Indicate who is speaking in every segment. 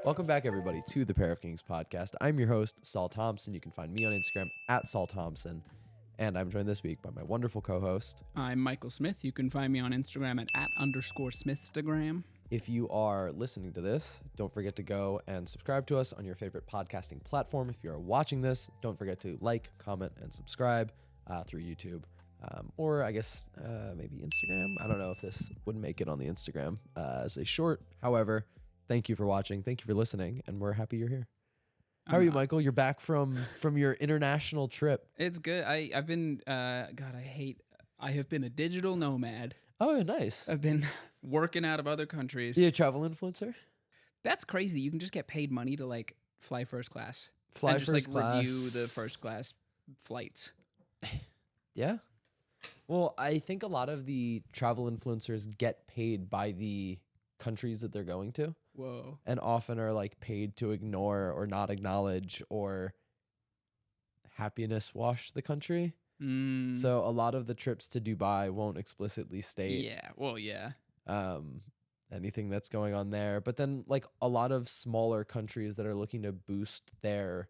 Speaker 1: Welcome back, everybody, to the Pair of Kings podcast. I'm your host, Saul Thompson. You can find me on Instagram at Saul Thompson. And I'm joined this week by my wonderful co-host.
Speaker 2: I'm Michael Smith. You can find me on Instagram at @_Smithstagram.
Speaker 1: If you are listening to this, don't forget to go and subscribe to us on your favorite podcasting platform. If you are watching this, don't forget to like, comment, and subscribe through YouTube. Or I guess maybe Instagram. I don't know if this would make it on the Instagram as a short. However, thank you for watching. Thank you for listening. And we're happy you're here. How are you, Michael? You're back from your international trip.
Speaker 2: It's good. I've been, I have been a digital nomad.
Speaker 1: Oh, nice.
Speaker 2: I've been working out of other countries.
Speaker 1: You a travel influencer?
Speaker 2: That's crazy. You can just get paid money to like fly first class.
Speaker 1: Fly
Speaker 2: and just
Speaker 1: first
Speaker 2: like
Speaker 1: class.
Speaker 2: review the first class flights.
Speaker 1: Yeah. Well, I think a lot of the travel influencers get paid by the countries that they're going to.
Speaker 2: Whoa.
Speaker 1: And often are like paid to ignore or not acknowledge or happiness wash the country. So a lot of the trips to Dubai won't explicitly state anything that's going on there. But then like a lot of smaller countries that are looking to boost their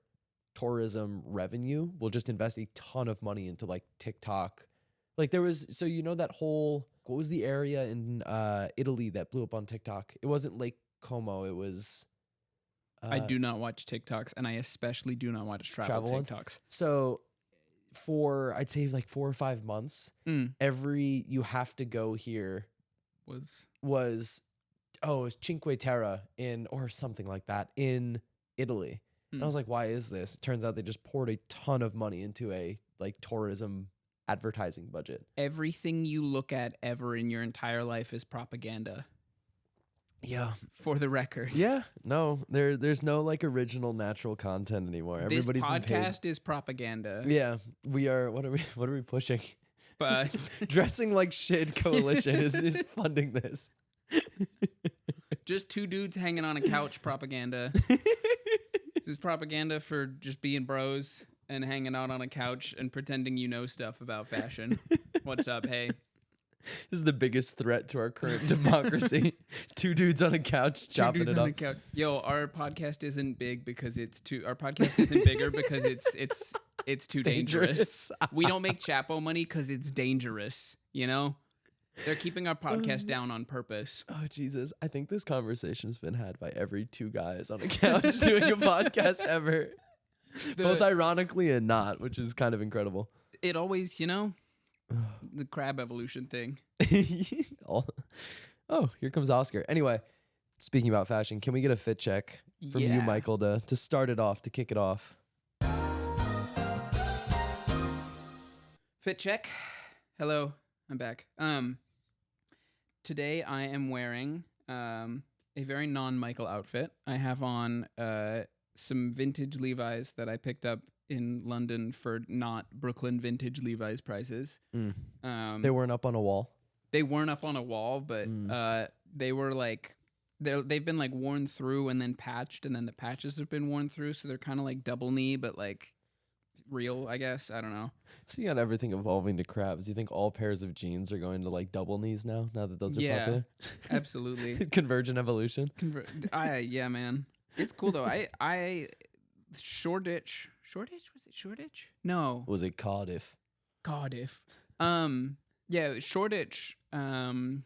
Speaker 1: tourism revenue will just invest a ton of money into like TikTok. Like there was, so you know that whole, what was the area in Italy that blew up on TikTok? It wasn't Lake Como, it was...
Speaker 2: I do not watch TikToks, and I especially do not watch travel TikToks.
Speaker 1: Ones? So for, I'd say like 4 or 5 months, you have to go here was Cinque Terre or something like that in Italy. And I was like, why is this? It turns out they just poured a ton of money into a like tourism advertising budget.
Speaker 2: Everything you look at ever in your entire life is propaganda.
Speaker 1: Yeah.
Speaker 2: For the record.
Speaker 1: Yeah. No, there's no like original natural content anymore.
Speaker 2: Everybody's this podcast is propaganda.
Speaker 1: Yeah. We are, what are we pushing?
Speaker 2: But
Speaker 1: Dressing Like Shit Coalition is funding this.
Speaker 2: Just two dudes hanging on a couch propaganda. This is propaganda for just being bros and hanging out on a couch and pretending you know stuff about fashion. What's up, hey?
Speaker 1: This is the biggest threat to our current democracy. Two dudes on a couch chopping it up.
Speaker 2: Yo, our podcast isn't big because it's too. Our podcast isn't bigger because it's too dangerous. We don't make Chapo money because it's dangerous. You know, they're keeping our podcast down on purpose.
Speaker 1: Oh Jesus! I think this conversation's been had by every two guys on a couch doing a podcast ever. Both ironically and not, which is kind of incredible.
Speaker 2: It always, you know. The crab evolution thing.
Speaker 1: Oh, here comes Oscar. Anyway, speaking about fashion, can we get a fit check from you, Michael, to start it off, to kick it off?
Speaker 2: Fit check. Hello, I'm back. Today I am wearing a very non-Michael outfit. I have on some vintage Levi's that I picked up in London for not Brooklyn vintage Levi's prices.
Speaker 1: They weren't up on a wall.
Speaker 2: They weren't up on a wall, but they were like they've been like worn through and then patched, and then the patches have been worn through, so they're kind of like double knee, but like real, I guess. I don't know.
Speaker 1: So you got everything evolving to crabs. You think all pairs of jeans are going to like double knees now that those are popular?
Speaker 2: Absolutely.
Speaker 1: Convergent evolution.
Speaker 2: Yeah, man. It's cool though. Shoreditch. Was it Shoreditch? No.
Speaker 1: Was it Cardiff?
Speaker 2: Yeah, Shoreditch in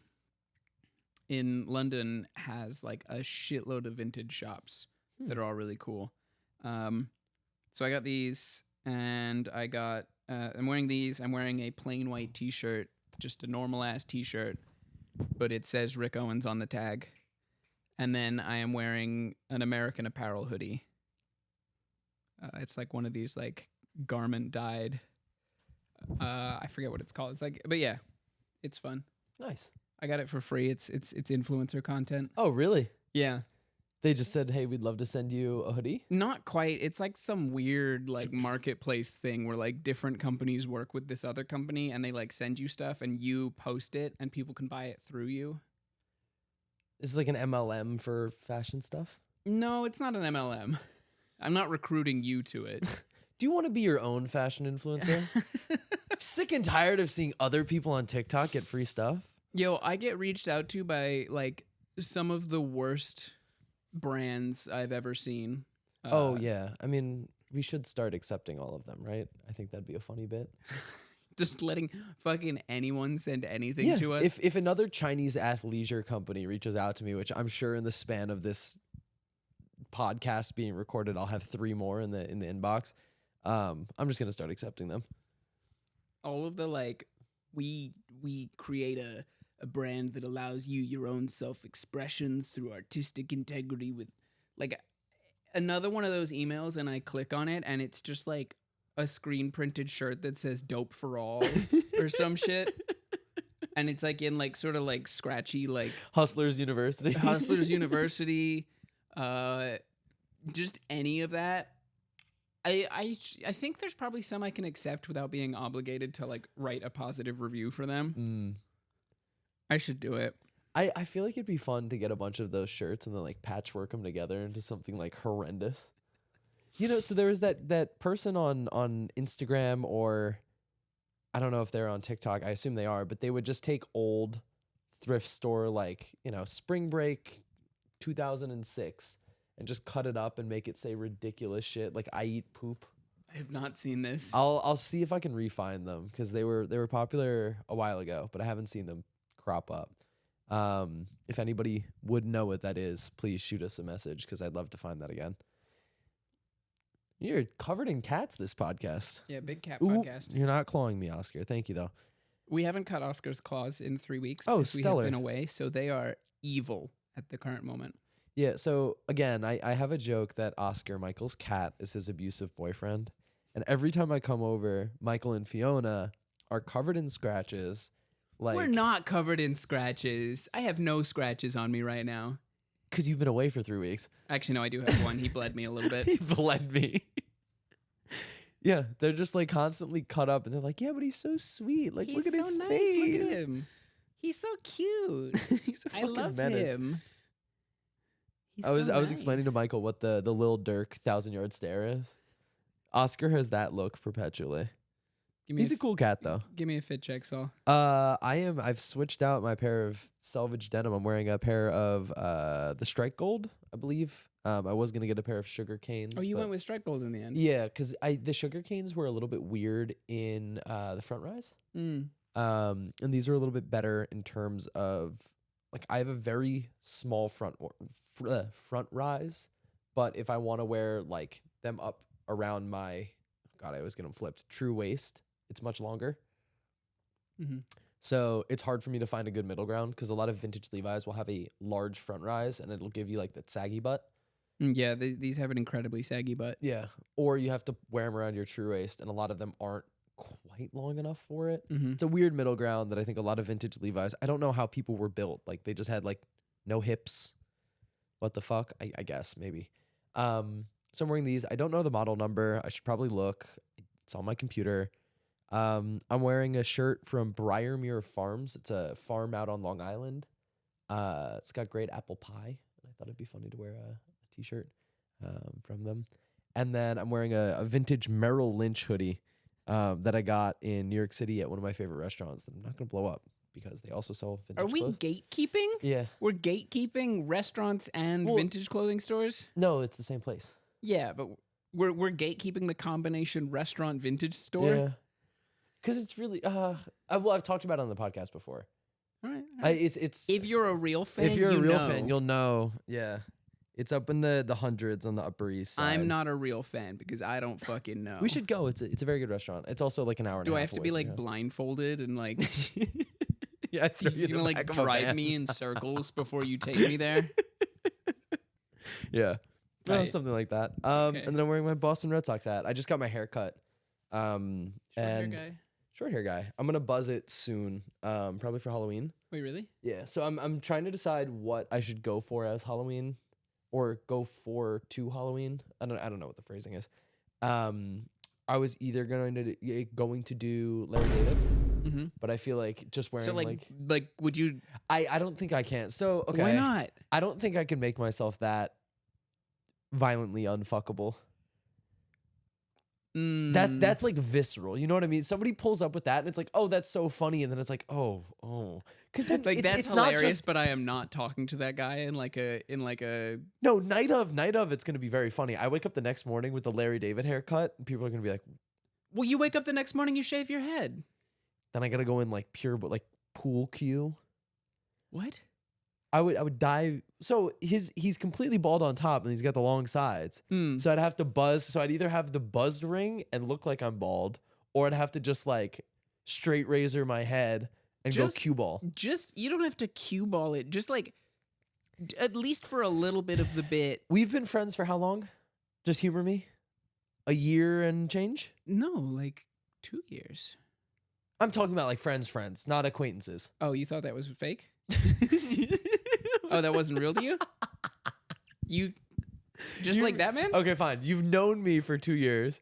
Speaker 2: London has like a shitload of vintage shops that are all really cool. So I got these, and I got I'm wearing these. I'm wearing a plain white t-shirt, just a normal ass t-shirt, but it says Rick Owens on the tag. And then I am wearing an American Apparel hoodie. It's like one of these like garment dyed. I forget what it's called. It's like, but yeah, it's fun.
Speaker 1: Nice.
Speaker 2: I got it for free. It's influencer content.
Speaker 1: Oh, really?
Speaker 2: Yeah.
Speaker 1: They just said, "Hey, we'd love to send you a hoodie."
Speaker 2: Not quite. It's like some weird like marketplace thing where like different companies work with this other company, and they like send you stuff, and you post it, and people can buy it through you.
Speaker 1: Is it like an MLM for fashion stuff?
Speaker 2: No, it's not an MLM. I'm not recruiting you to it.
Speaker 1: Do you want to be your own fashion influencer? Sick and tired of seeing other people on TikTok get free stuff?
Speaker 2: Yo, I get reached out to by like some of the worst brands I've ever seen.
Speaker 1: Oh yeah, I mean, we should start accepting all of them, right? I think that'd be a funny bit.
Speaker 2: Just letting fucking anyone send anything to us.
Speaker 1: If another Chinese athleisure company reaches out to me, which I'm sure in the span of this podcast being recorded, I'll have 3 more in the inbox. I'm just gonna start accepting them.
Speaker 2: All of the like, we create a brand that allows you your own self-expression through artistic integrity with like another one of those emails, and I click on it and it's just like a screen printed shirt that says dope for all or some shit. And it's like in like sort of like scratchy, like
Speaker 1: Hustlers University.
Speaker 2: Just any of that. I think there's probably some I can accept without being obligated to like write a positive review for them. I should do it.
Speaker 1: I feel like it'd be fun to get a bunch of those shirts and then like patchwork them together into something like horrendous. You know, so there was that person on Instagram, or I don't know if they're on TikTok. I assume they are, but they would just take old thrift store, like, you know, spring break 2006, and just cut it up and make it say ridiculous shit like I eat poop.
Speaker 2: I have not seen this.
Speaker 1: I'll see if I can re-find them, because they were popular a while ago, but I haven't seen them crop up. If anybody would know what that is, please shoot us a message, because I'd love to find that again. You're covered in cats this podcast.
Speaker 2: Yeah, big cat podcast.
Speaker 1: You're not clawing me, Oscar. Thank you, though.
Speaker 2: We haven't cut Oscar's claws in 3 weeks
Speaker 1: Oh,
Speaker 2: because we
Speaker 1: stellar.
Speaker 2: have been away, so they are evil at the current moment.
Speaker 1: Yeah, so again, I have a joke that Oscar, Michael's cat, is his abusive boyfriend. And every time I come over, Michael and Fiona are covered in scratches. Like,
Speaker 2: We're not covered in scratches. I have no scratches on me right now.
Speaker 1: Because you've been away for 3 weeks.
Speaker 2: Actually, no, I do have one. He bled me a little bit.
Speaker 1: He bled me. Yeah, they're just like constantly cut up, and they're like, yeah, but he's so sweet. Like,
Speaker 2: He's
Speaker 1: look at
Speaker 2: so
Speaker 1: his
Speaker 2: nice.
Speaker 1: face.
Speaker 2: Look at him. He's so cute.
Speaker 1: He's a
Speaker 2: I
Speaker 1: fucking
Speaker 2: love
Speaker 1: menace.
Speaker 2: him. He's
Speaker 1: I was
Speaker 2: so
Speaker 1: explaining to
Speaker 2: nice.
Speaker 1: Michael what the Lil Durk 1,000-yard stare is. Oscar has that look perpetually. He's a cool cat, though.
Speaker 2: Give me a fit check, Saul.
Speaker 1: I've switched out my pair of selvage denim. I'm wearing a pair of the Strike Gold, I believe. I was gonna get a pair of sugar canes.
Speaker 2: Oh, you went with Strike Gold in the end.
Speaker 1: Yeah, because the sugar canes were a little bit weird in the front rise.
Speaker 2: Mm.
Speaker 1: And these are a little bit better in terms of, like, I have a very small front rise, but if I want to wear like them up around my, God, I always get them flipped, true waist, it's much longer.
Speaker 2: Mm-hmm.
Speaker 1: So it's hard for me to find a good middle ground, because a lot of vintage Levi's will have a large front rise and it'll give you like that saggy butt.
Speaker 2: Yeah, these have an incredibly saggy butt.
Speaker 1: Yeah. Or you have to wear them around your true waist, and a lot of them aren't quite long enough for it.
Speaker 2: Mm-hmm.
Speaker 1: It's a weird middle ground that I think a lot of vintage Levi's, I don't know how people were built. Like, they just had like no hips. What the fuck? I guess maybe. So I'm wearing these. I don't know the model number. I should probably look. It's on my computer. I'm wearing a shirt from Briarmere Farms. It's a farm out on Long Island. It's got great apple pie. I thought it'd be funny to wear a t-shirt from them. And then I'm wearing a vintage Merrill Lynch hoodie that I got in New York City at one of my favorite restaurants that I'm not going to blow up, because they also sell vintage
Speaker 2: Are we
Speaker 1: clothes.
Speaker 2: gatekeeping?
Speaker 1: Yeah.
Speaker 2: We're gatekeeping restaurants and vintage clothing stores?
Speaker 1: No, it's the same place.
Speaker 2: Yeah, but we're gatekeeping the combination restaurant vintage store?
Speaker 1: Yeah. Because it's really, I've talked about it on the podcast before.
Speaker 2: All right.
Speaker 1: It's
Speaker 2: If you're a real fan,
Speaker 1: if you're a real
Speaker 2: know.
Speaker 1: fan, you'll know. Yeah. It's up in the hundreds on the Upper East Side.
Speaker 2: I'm not a real fan because I don't fucking know.
Speaker 1: We should go. It's a very good restaurant. It's also like an hour and a half.
Speaker 2: Do I have to
Speaker 1: away
Speaker 2: be
Speaker 1: from
Speaker 2: like
Speaker 1: your house.
Speaker 2: blindfolded and like
Speaker 1: Yeah, I throw you
Speaker 2: you're
Speaker 1: in
Speaker 2: gonna
Speaker 1: the
Speaker 2: like
Speaker 1: back of a
Speaker 2: drive
Speaker 1: van.
Speaker 2: me in circles before you take me there?
Speaker 1: Yeah. No,
Speaker 2: Right.
Speaker 1: something like that.
Speaker 2: Okay.
Speaker 1: And then I'm wearing my Boston Red Sox hat. I just got my hair cut.
Speaker 2: Short hair guy.
Speaker 1: Short hair guy. I'm gonna buzz it soon. Probably for Halloween.
Speaker 2: Wait, really?
Speaker 1: Yeah. So I'm trying to decide what I should go for as Halloween, or go for to Halloween. I don't know what the phrasing is. I was either going to do Larry David,
Speaker 2: Mm-hmm.
Speaker 1: but I feel like just wearing
Speaker 2: So like, would you?
Speaker 1: I don't think I can. So okay.
Speaker 2: Why not?
Speaker 1: I don't think I can make myself that violently unfuckable. That's like visceral. You know what I mean? Somebody pulls up with that and it's like, oh, that's so funny. And then it's like, oh. Because then
Speaker 2: like that's
Speaker 1: it's
Speaker 2: hilarious,
Speaker 1: not just,
Speaker 2: but I am not talking to that guy in like a
Speaker 1: no, night of, it's going to be very funny. I wake up the next morning with the Larry David haircut and people are going to be like,
Speaker 2: well, you wake up the next morning, you shave your head.
Speaker 1: then I got to go in like pure, but like pool cue.
Speaker 2: What?
Speaker 1: I would dive. So he's completely bald on top and he's got the long sides. So I'd have to buzz. So I'd either have the buzzed ring and look like I'm bald, or I'd have to just like straight razor my head and go cue ball.
Speaker 2: Just you don't have to cue ball it. Just like at least for a little bit of the bit.
Speaker 1: We've been friends for how long? Just humor me. A year and change?
Speaker 2: No, like 2 years.
Speaker 1: I'm talking about like friends, not acquaintances.
Speaker 2: Oh, you thought that was fake? Oh, that wasn't real to you? You just like that, man?
Speaker 1: Okay, fine. You've known me for 2 years.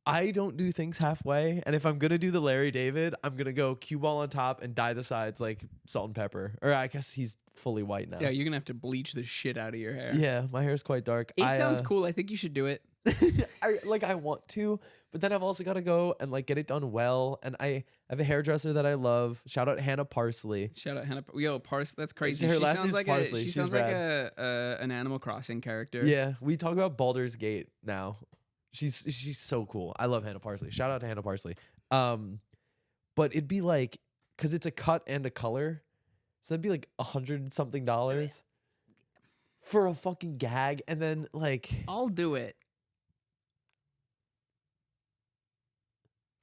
Speaker 1: I don't do things halfway. And if I'm going to do the Larry David, I'm going to go cue ball on top and dye the sides like salt and pepper. Or I guess he's fully white now.
Speaker 2: Yeah, you're going to have to bleach the shit out of your hair.
Speaker 1: Yeah, my hair's quite dark.
Speaker 2: It sounds cool. I think you should do it.
Speaker 1: I want to, but then I've also got to go and like get it done well. And I have a hairdresser that I love. Shout out Hannah Parsley.
Speaker 2: Shout out Hannah. Yo, Parsley. That's crazy.
Speaker 1: Her
Speaker 2: She
Speaker 1: last
Speaker 2: sounds
Speaker 1: name's
Speaker 2: like
Speaker 1: Parsley.
Speaker 2: she
Speaker 1: She's
Speaker 2: sounds like
Speaker 1: rad.
Speaker 2: an Animal Crossing character.
Speaker 1: Yeah, we talk about Baldur's Gate now. She's so cool. I love Hannah Parsley. Shout out to Hannah Parsley. But it'd be like, cause it's a cut and a color, so that'd be like $100-something for a fucking gag, and then like,
Speaker 2: I'll do it.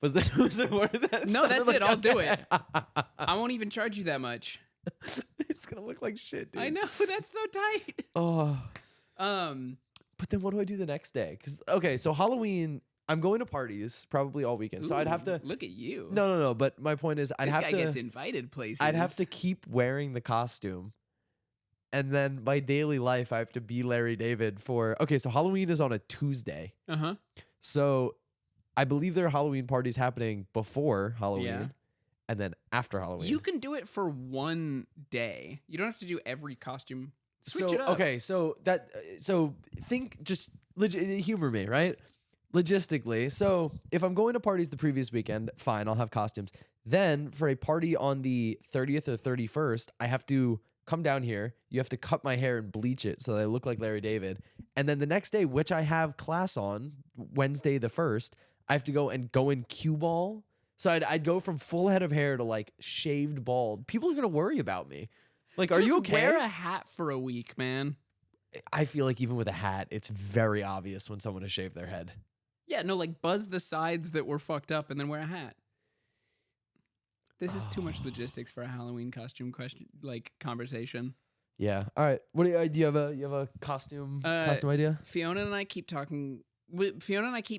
Speaker 1: was the word that?
Speaker 2: No,
Speaker 1: sounded
Speaker 2: that's
Speaker 1: like
Speaker 2: it. I'll do
Speaker 1: okay.
Speaker 2: it. I won't even charge you that much.
Speaker 1: It's gonna look like shit, dude.
Speaker 2: I know, that's so tight.
Speaker 1: Oh.
Speaker 2: Um,
Speaker 1: But then what do I do the next day? Because, okay, so Halloween, I'm going to parties probably all weekend. So I'd have to.
Speaker 2: look at you.
Speaker 1: No. But my point is,
Speaker 2: This guy gets invited places.
Speaker 1: I'd have to keep wearing the costume. And then my daily life, I have to be Larry David for. Okay, so Halloween is on a Tuesday.
Speaker 2: Uh-huh.
Speaker 1: So I believe there are Halloween parties happening before Halloween.
Speaker 2: Yeah.
Speaker 1: And then after Halloween.
Speaker 2: You can do it for one day. You don't have to do every costume. Switch it up.
Speaker 1: Okay, so think just humor me, right? Logistically. So if I'm going to parties the previous weekend, fine, I'll have costumes. Then for a party on the 30th or 31st, I have to come down here. You have to cut my hair and bleach it so that I look like Larry David. And then the next day, which I have class on, Wednesday the 1st, I have to go in cue ball. So I'd go from full head of hair to like shaved bald. People are going to worry about me. Like, are you okay?
Speaker 2: Wear a hat for a week, man.
Speaker 1: I feel like even with a hat, it's very obvious when someone has shaved their head.
Speaker 2: Yeah, no, like buzz the sides that were fucked up and then wear a hat. This is too much logistics for a Halloween costume conversation.
Speaker 1: Yeah. All right. What do you have a costume idea?
Speaker 2: Fiona and I keep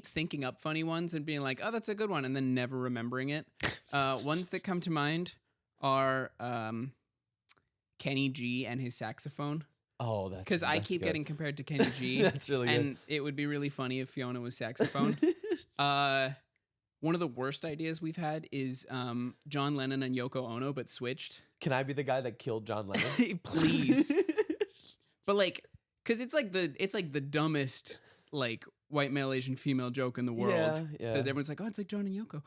Speaker 2: thinking up funny ones and being like, "Oh, that's a good one," and then never remembering it. Ones that come to mind are Kenny G and his saxophone.
Speaker 1: Oh, that's
Speaker 2: because I keep getting compared to Kenny G.
Speaker 1: That's really good.
Speaker 2: And it would be really funny if Fiona was saxophone. One of the worst ideas we've had is John Lennon and Yoko Ono, but switched.
Speaker 1: Can I be the guy that killed John Lennon?
Speaker 2: Please. But like, because it's like the dumbest like white male Asian female joke in the world.
Speaker 1: Yeah.
Speaker 2: Because everyone's like, oh, it's like John and Yoko.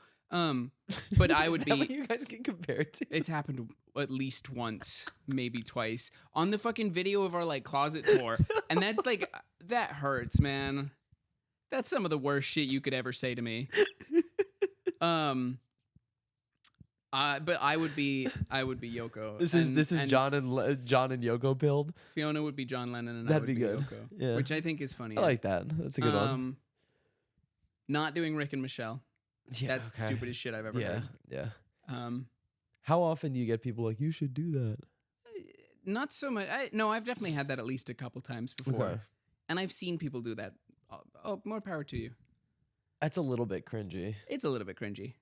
Speaker 2: But I would
Speaker 1: Is
Speaker 2: be.
Speaker 1: that what you guys get compared to?
Speaker 2: It's happened at least once, maybe twice, on the fucking video of our like closet tour, and that's like that hurts, man. That's some of the worst shit you could ever say to me. But I would be Yoko.
Speaker 1: This is John and Yoko build.
Speaker 2: Fiona would be John Lennon, and
Speaker 1: That'd
Speaker 2: I would
Speaker 1: be good.
Speaker 2: Yoko,
Speaker 1: Yeah.
Speaker 2: which I think is funny.
Speaker 1: I like that. That's a good one.
Speaker 2: Not doing Rick and Michelle.
Speaker 1: Yeah,
Speaker 2: That's the stupidest shit I've ever heard.
Speaker 1: Yeah.
Speaker 2: Um,
Speaker 1: How often do you get people like, you should do that?
Speaker 2: Not so much. No, I've definitely had that at least a couple times before.
Speaker 1: Okay.
Speaker 2: And I've seen people do that. Oh, more power to you.
Speaker 1: That's a little bit cringy.
Speaker 2: It's a little bit cringy.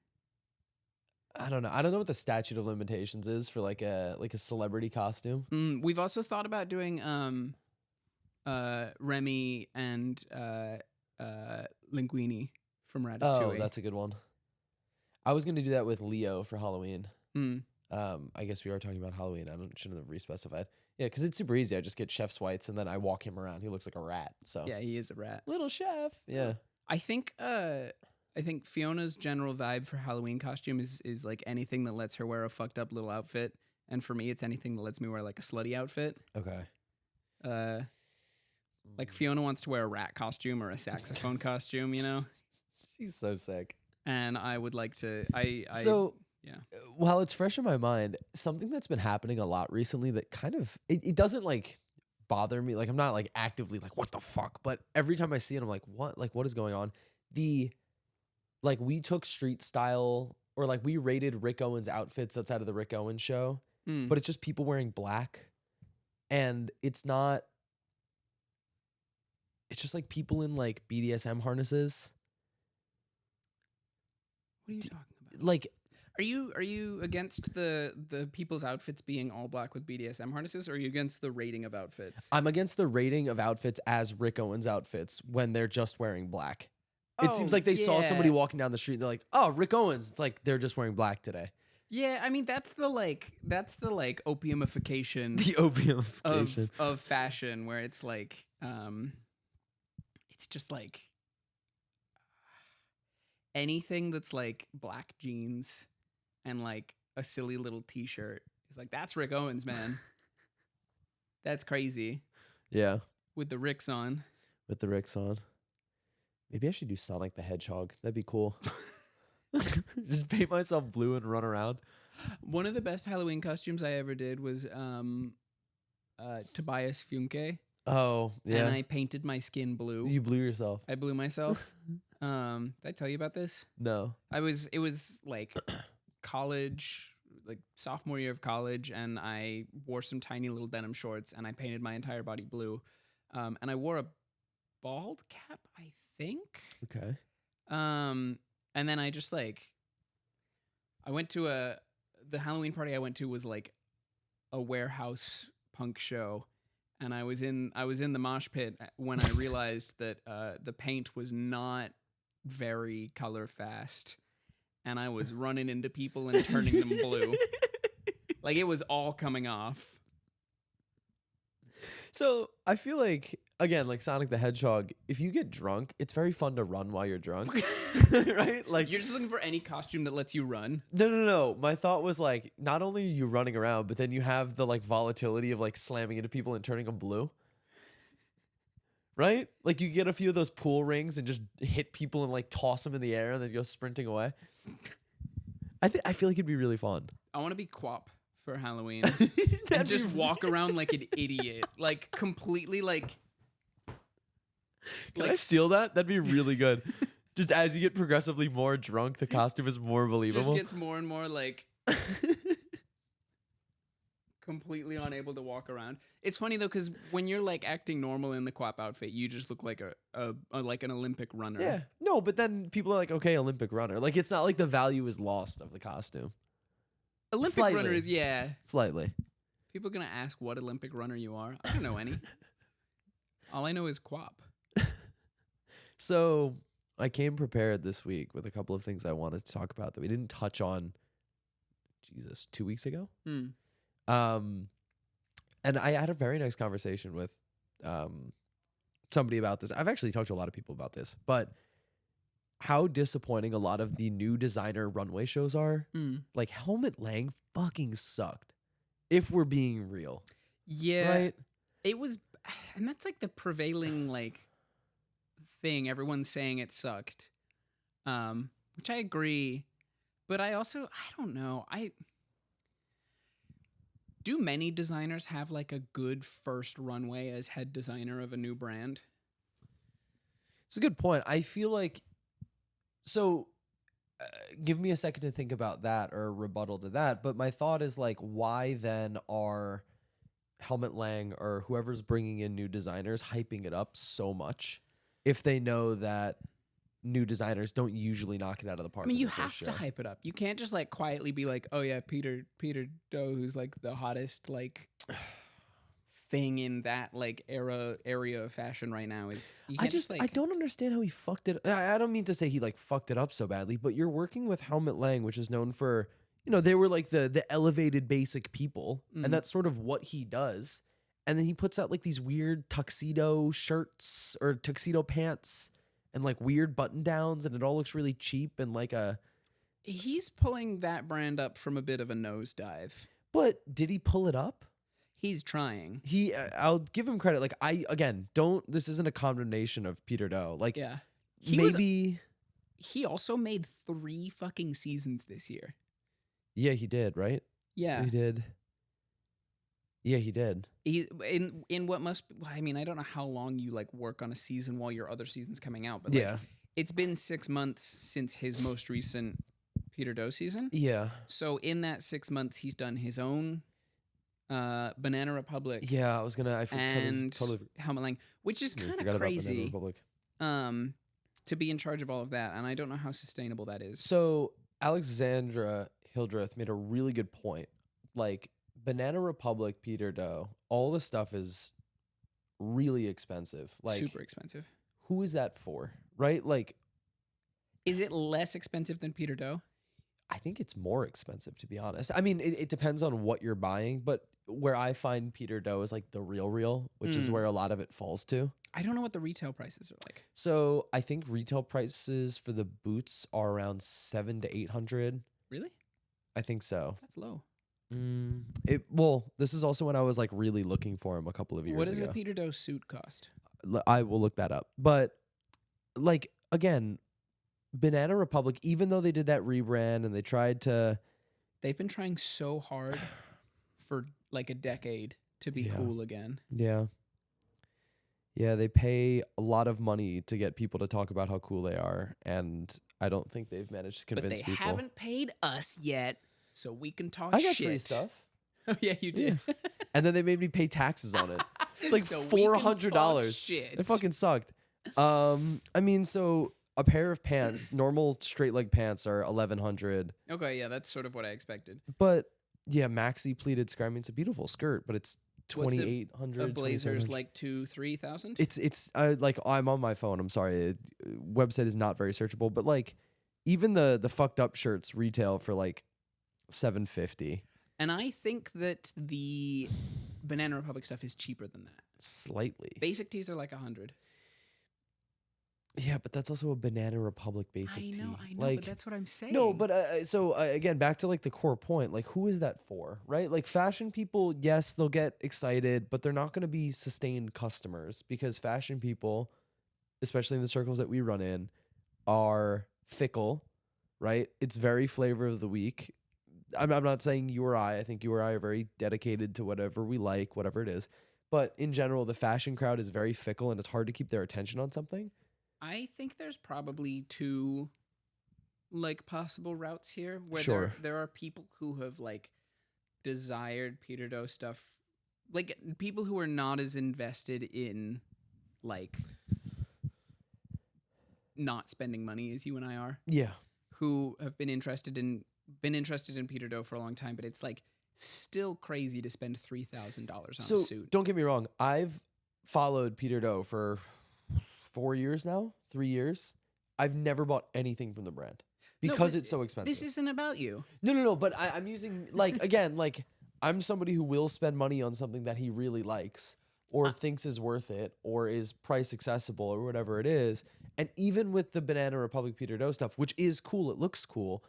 Speaker 1: I don't know. I don't know what the statute of limitations is for like a celebrity costume.
Speaker 2: We've also thought about doing Remy and Linguini from Ratatouille.
Speaker 1: Oh, that's a good one. I was going to do that with Leo for Halloween. I guess we are talking about Halloween. Shouldn't have re-specified. Yeah, because it's super easy. I just get chef's whites and then I walk him around. He looks like a rat. So
Speaker 2: yeah, he is a rat.
Speaker 1: Little chef. Yeah.
Speaker 2: I think Fiona's general vibe for Halloween costume is like anything that lets her wear a fucked up little outfit, and for me, it's anything that lets me wear like a slutty outfit.
Speaker 1: Okay.
Speaker 2: Like Fiona wants to wear a rat costume or a saxophone costume, you know.
Speaker 1: She's so sick.
Speaker 2: And I would like to. Yeah.
Speaker 1: While it's fresh in my mind, something that's been happening a lot recently that kind of it doesn't like bother me. Like I'm not like actively like what the fuck, but every time I see it, I'm like, what? Like what is going on? Like we took street style or like we rated Rick Owens outfits outside of the Rick Owens show, but it's just people wearing black, and it's not. It's just like people in like BDSM harnesses.
Speaker 2: What are you talking about?
Speaker 1: Like.
Speaker 2: Are you against the people's outfits being all black with BDSM harnesses, or are you against the rating of outfits?
Speaker 1: I'm against the rating of outfits as Rick Owens outfits when they're just wearing black. It seems like they saw somebody walking down the street and they're like, "Oh, Rick Owens." It's like they're just wearing black today.
Speaker 2: Yeah, I mean that's the opiumification
Speaker 1: The opiumification
Speaker 2: of fashion, where it's like it's just like anything that's like black jeans and like a silly little t-shirt is like, that's Rick Owens, man. That's crazy.
Speaker 1: Yeah.
Speaker 2: With the Ricks on.
Speaker 1: With the Ricks on. Maybe I should do Sonic the Hedgehog. That'd be cool. Just paint myself blue and run around.
Speaker 2: One of the best Halloween costumes I ever did was Tobias Funke.
Speaker 1: Oh, yeah.
Speaker 2: And I painted my skin blue.
Speaker 1: You blew yourself.
Speaker 2: I blew myself. Did I tell you about this?
Speaker 1: No.
Speaker 2: It was like college, like sophomore year of college, and I wore some tiny little denim shorts and I painted my entire body blue. And I wore a bald cap, I think.
Speaker 1: Okay.
Speaker 2: And then I just like I went to the Halloween party I went to was like a warehouse punk show. And I was in the mosh pit when I realized that the paint was not very color fast, and I was running into people and turning them blue. Like it was all coming off.
Speaker 1: So I feel like, again, like Sonic the Hedgehog, if you get drunk, it's very fun to run while you're drunk, right? Like
Speaker 2: you're just looking for any costume that lets you run.
Speaker 1: No. My thought was like, not only are you running around, but then you have the like volatility of like slamming into people and turning them blue. Right? Like you get a few of those pool rings and just hit people and like toss them in the air and then go sprinting away. I feel like it'd be really fun.
Speaker 2: I want to be Quap for Halloween and just walk around like an idiot, like completely like.
Speaker 1: Can I steal that? That'd be really good. Just as you get progressively more drunk, the costume is more believable.
Speaker 2: Just gets more and more like completely unable to walk around. It's funny though, because when you're like acting normal in the Quap outfit, you just look like a like an Olympic runner.
Speaker 1: Yeah. No, but then people are like, okay, Olympic runner. Like it's not like the value is lost of the costume.
Speaker 2: Olympic runner is
Speaker 1: Slightly.
Speaker 2: People are gonna ask what Olympic runner you are. I don't know any. All I know is Quap.
Speaker 1: So I came prepared this week with a couple of things I wanted to talk about that we didn't touch on, 2 weeks ago. And I had a very nice conversation with somebody about this. I've actually talked to a lot of people about this, but how disappointing a lot of the new designer runway shows are. Like Helmut Lang fucking sucked, if we're being real.
Speaker 2: Yeah.
Speaker 1: Right?
Speaker 2: It was, and that's like the prevailing like thing. Everyone's saying it sucked, which I agree, but I don't know. Do many designers have like a good first runway as head designer of a new brand?
Speaker 1: It's a good point. I feel like, give me a second to think about that or rebuttal to that. But my thought is like, why then are Helmut Lang or whoever's bringing in new designers hyping it up so much if they know that new designers don't usually knock it out of the park?
Speaker 2: I mean, you have to hype it up. You can't just like quietly be like, oh yeah, Peter Doe, who's like the hottest like thing in that like area of fashion right now is.
Speaker 1: I don't understand how he fucked it. I don't mean to say he like fucked it up so badly, but you're working with Helmut Lang, which is known for, they were like the elevated basic people, and that's sort of what he does. And then he puts out like these weird tuxedo shirts or tuxedo pants. and like weird button downs, and it all looks really cheap and like a.
Speaker 2: He's pulling that brand up from a bit of a nosedive.
Speaker 1: But did he pull it up?
Speaker 2: He's trying.
Speaker 1: I'll give him credit. Like don't. This isn't a condemnation of Peter Do. Like
Speaker 2: Yeah. He also made 3 fucking seasons this year.
Speaker 1: Yeah, he did, right?
Speaker 2: Yeah.
Speaker 1: So he did. Yeah, he did.
Speaker 2: He in what must be, I mean, I don't know how long you like work on a season while your other season's coming out, but like,
Speaker 1: yeah,
Speaker 2: it's been 6 months since his most recent Peter Do season.
Speaker 1: Yeah.
Speaker 2: So in that 6 months, he's done his own Banana Republic.
Speaker 1: Yeah, I was gonna. Totally
Speaker 2: Helmut Lang, which is kind of crazy. To be in charge of all of that, and I don't know how sustainable that is.
Speaker 1: So Alexandra Hildreth made a really good point. Like Banana Republic, Peter Do, all the stuff is really expensive. Like
Speaker 2: super expensive.
Speaker 1: Who is that for? Right? Like,
Speaker 2: is it less expensive than Peter Do?
Speaker 1: I think it's more expensive, to be honest. I mean, it depends on what you're buying, but where I find Peter Do is like the real, which is where a lot of it falls to.
Speaker 2: I don't know what the retail prices are like.
Speaker 1: So I think retail prices for the boots are around $700 to $800.
Speaker 2: Really?
Speaker 1: I think so.
Speaker 2: That's low.
Speaker 1: Well, this is also when I was like really looking for him a couple of years ago.
Speaker 2: What does a Peter Do suit cost?
Speaker 1: I will look that up. But like again, Banana Republic, even though they did that rebrand and
Speaker 2: they've been trying so hard for like a decade to be cool again.
Speaker 1: Yeah. Yeah, they pay a lot of money to get people to talk about how cool they are, and I don't think they've managed to convince people.
Speaker 2: But they haven't paid us yet, so we can talk shit.
Speaker 1: I got free stuff.
Speaker 2: Oh yeah, you did.
Speaker 1: Yeah. And then they made me pay taxes on it. It's like so $400.
Speaker 2: Shit.
Speaker 1: It fucking sucked. I mean, so a pair of pants, normal straight leg pants, are $1,100.
Speaker 2: Okay, yeah, that's sort of what I expected.
Speaker 1: But yeah, maxi pleated skirt. I mean, it's a beautiful skirt, but it's $2,800.
Speaker 2: A blazer's like $2,000-$3,000.
Speaker 1: It's like I'm on my phone. I'm sorry, website is not very searchable, but like even the fucked up shirts retail for like $750.
Speaker 2: And I think that the Banana Republic stuff is cheaper than that.
Speaker 1: Slightly.
Speaker 2: Basic tees are like $100.
Speaker 1: Yeah, but that's also a Banana Republic basic tee.
Speaker 2: I know, but that's what I'm saying.
Speaker 1: No, but again, back to like the core point, like who is that for, right? Like fashion people, yes, they'll get excited, but they're not going to be sustained customers because fashion people, especially in the circles that we run in, are fickle, right? It's very flavor of the week. I'm not saying you or I think you or I are very dedicated to whatever we like, whatever it is. But in general, the fashion crowd is very fickle and it's hard to keep their attention on something.
Speaker 2: I think there's probably 2 like possible routes here where there are people who have like desired Peter Do stuff, like people who are not as invested in like not spending money as you and I are.
Speaker 1: Yeah.
Speaker 2: Who have been interested in Peter Do for a long time, but it's like still crazy to spend $3,000 on a suit.
Speaker 1: Don't get me wrong. I've followed Peter Do for 4 years now, 3 years. I've never bought anything from the brand because it's so expensive.
Speaker 2: This isn't about you.
Speaker 1: No. But I'm using like, again, like I'm somebody who will spend money on something that he really likes or thinks is worth it or is price accessible or whatever it is. And even with the Banana Republic Peter Do stuff, which is cool, it looks cool,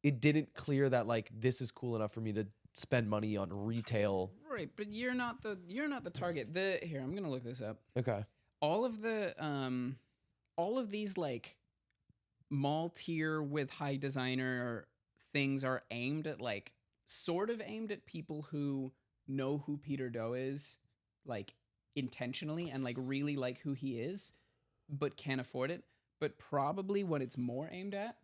Speaker 1: it didn't clear that like this is cool enough for me to spend money on retail.
Speaker 2: Right, but you're not the target. Here, I'm gonna look this up.
Speaker 1: Okay.
Speaker 2: All of these like mall tier with high designer things are aimed at like sort of aimed at people who know who Peter Do is like intentionally and like really like who he is but can't afford it. But probably what it's more aimed at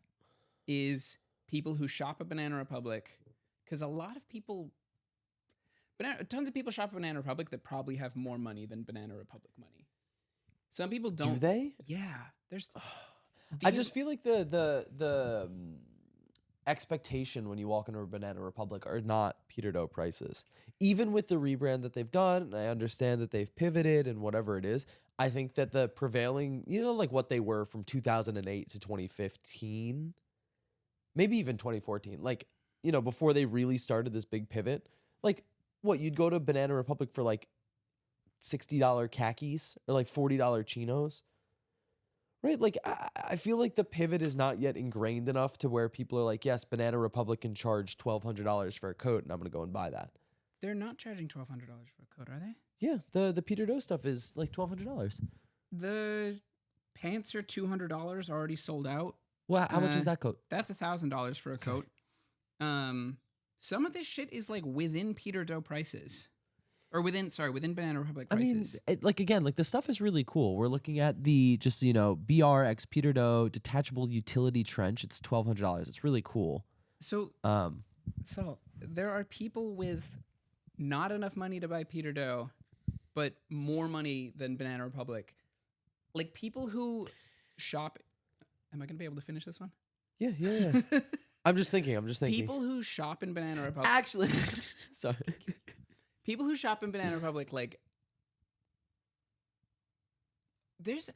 Speaker 2: is people who shop at Banana Republic, because a lot of people tons of people shop at Banana Republic that probably have more money than Banana Republic money. Some people don't.
Speaker 1: Do they?
Speaker 2: Yeah. There's.
Speaker 1: I just feel like the expectation when you walk into a Banana Republic are not Peter Do prices. Even with the rebrand that they've done, and I understand that they've pivoted and whatever it is, I think that the prevailing, like what they were from 2008 to 2015, maybe even 2014, like, before they really started this big pivot, like what you'd go to Banana Republic for like $60 khakis or like $40 chinos, Right? Like, I feel like the pivot is not yet ingrained enough to where people are like, yes, Banana Republic can charge $1,200 for a coat, and I'm going to go and buy that.
Speaker 2: They're not charging $1,200 for a coat, are they?
Speaker 1: Yeah, the Peter Do stuff is like $1,200.
Speaker 2: The pants are $200 already sold out.
Speaker 1: Well, how much is that coat?
Speaker 2: That's $1,000 for a coat. Some of this shit is like within Peter Do prices. Or within Banana Republic prices.
Speaker 1: I mean, like again, like the stuff is really cool. We're looking at the just BR X Peter Do detachable utility trench. It's $1,200. It's really cool.
Speaker 2: So there are people with not enough money to buy Peter Do, but more money than Banana Republic. Like people who shop. Am I going to be able to finish this one?
Speaker 1: Yeah. I'm just thinking.
Speaker 2: People who shop in Banana Republic.
Speaker 1: Actually, sorry.
Speaker 2: People who shop in Banana Republic, like, there's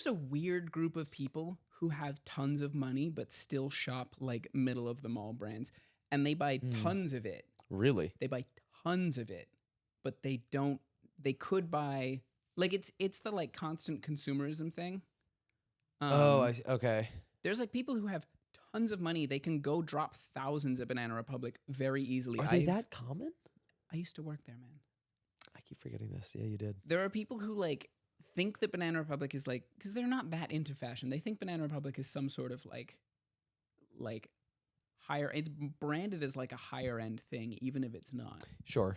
Speaker 2: a weird group of people who have tons of money but still shop like middle of the mall brands, and they buy tons of it.
Speaker 1: Really?
Speaker 2: They buy tons of it, but they don't. They could buy like it's the like constant consumerism thing.
Speaker 1: Okay.
Speaker 2: There's like people who have tons of money. They can go drop thousands at Banana Republic very easily.
Speaker 1: Are they that common?
Speaker 2: I used to work there, man.
Speaker 1: I keep forgetting this. Yeah, you did.
Speaker 2: There are people who like think that Banana Republic is like, because they're not that into fashion. They think Banana Republic is some sort of like higher. It's branded as like a higher end thing, even if it's not.
Speaker 1: Sure.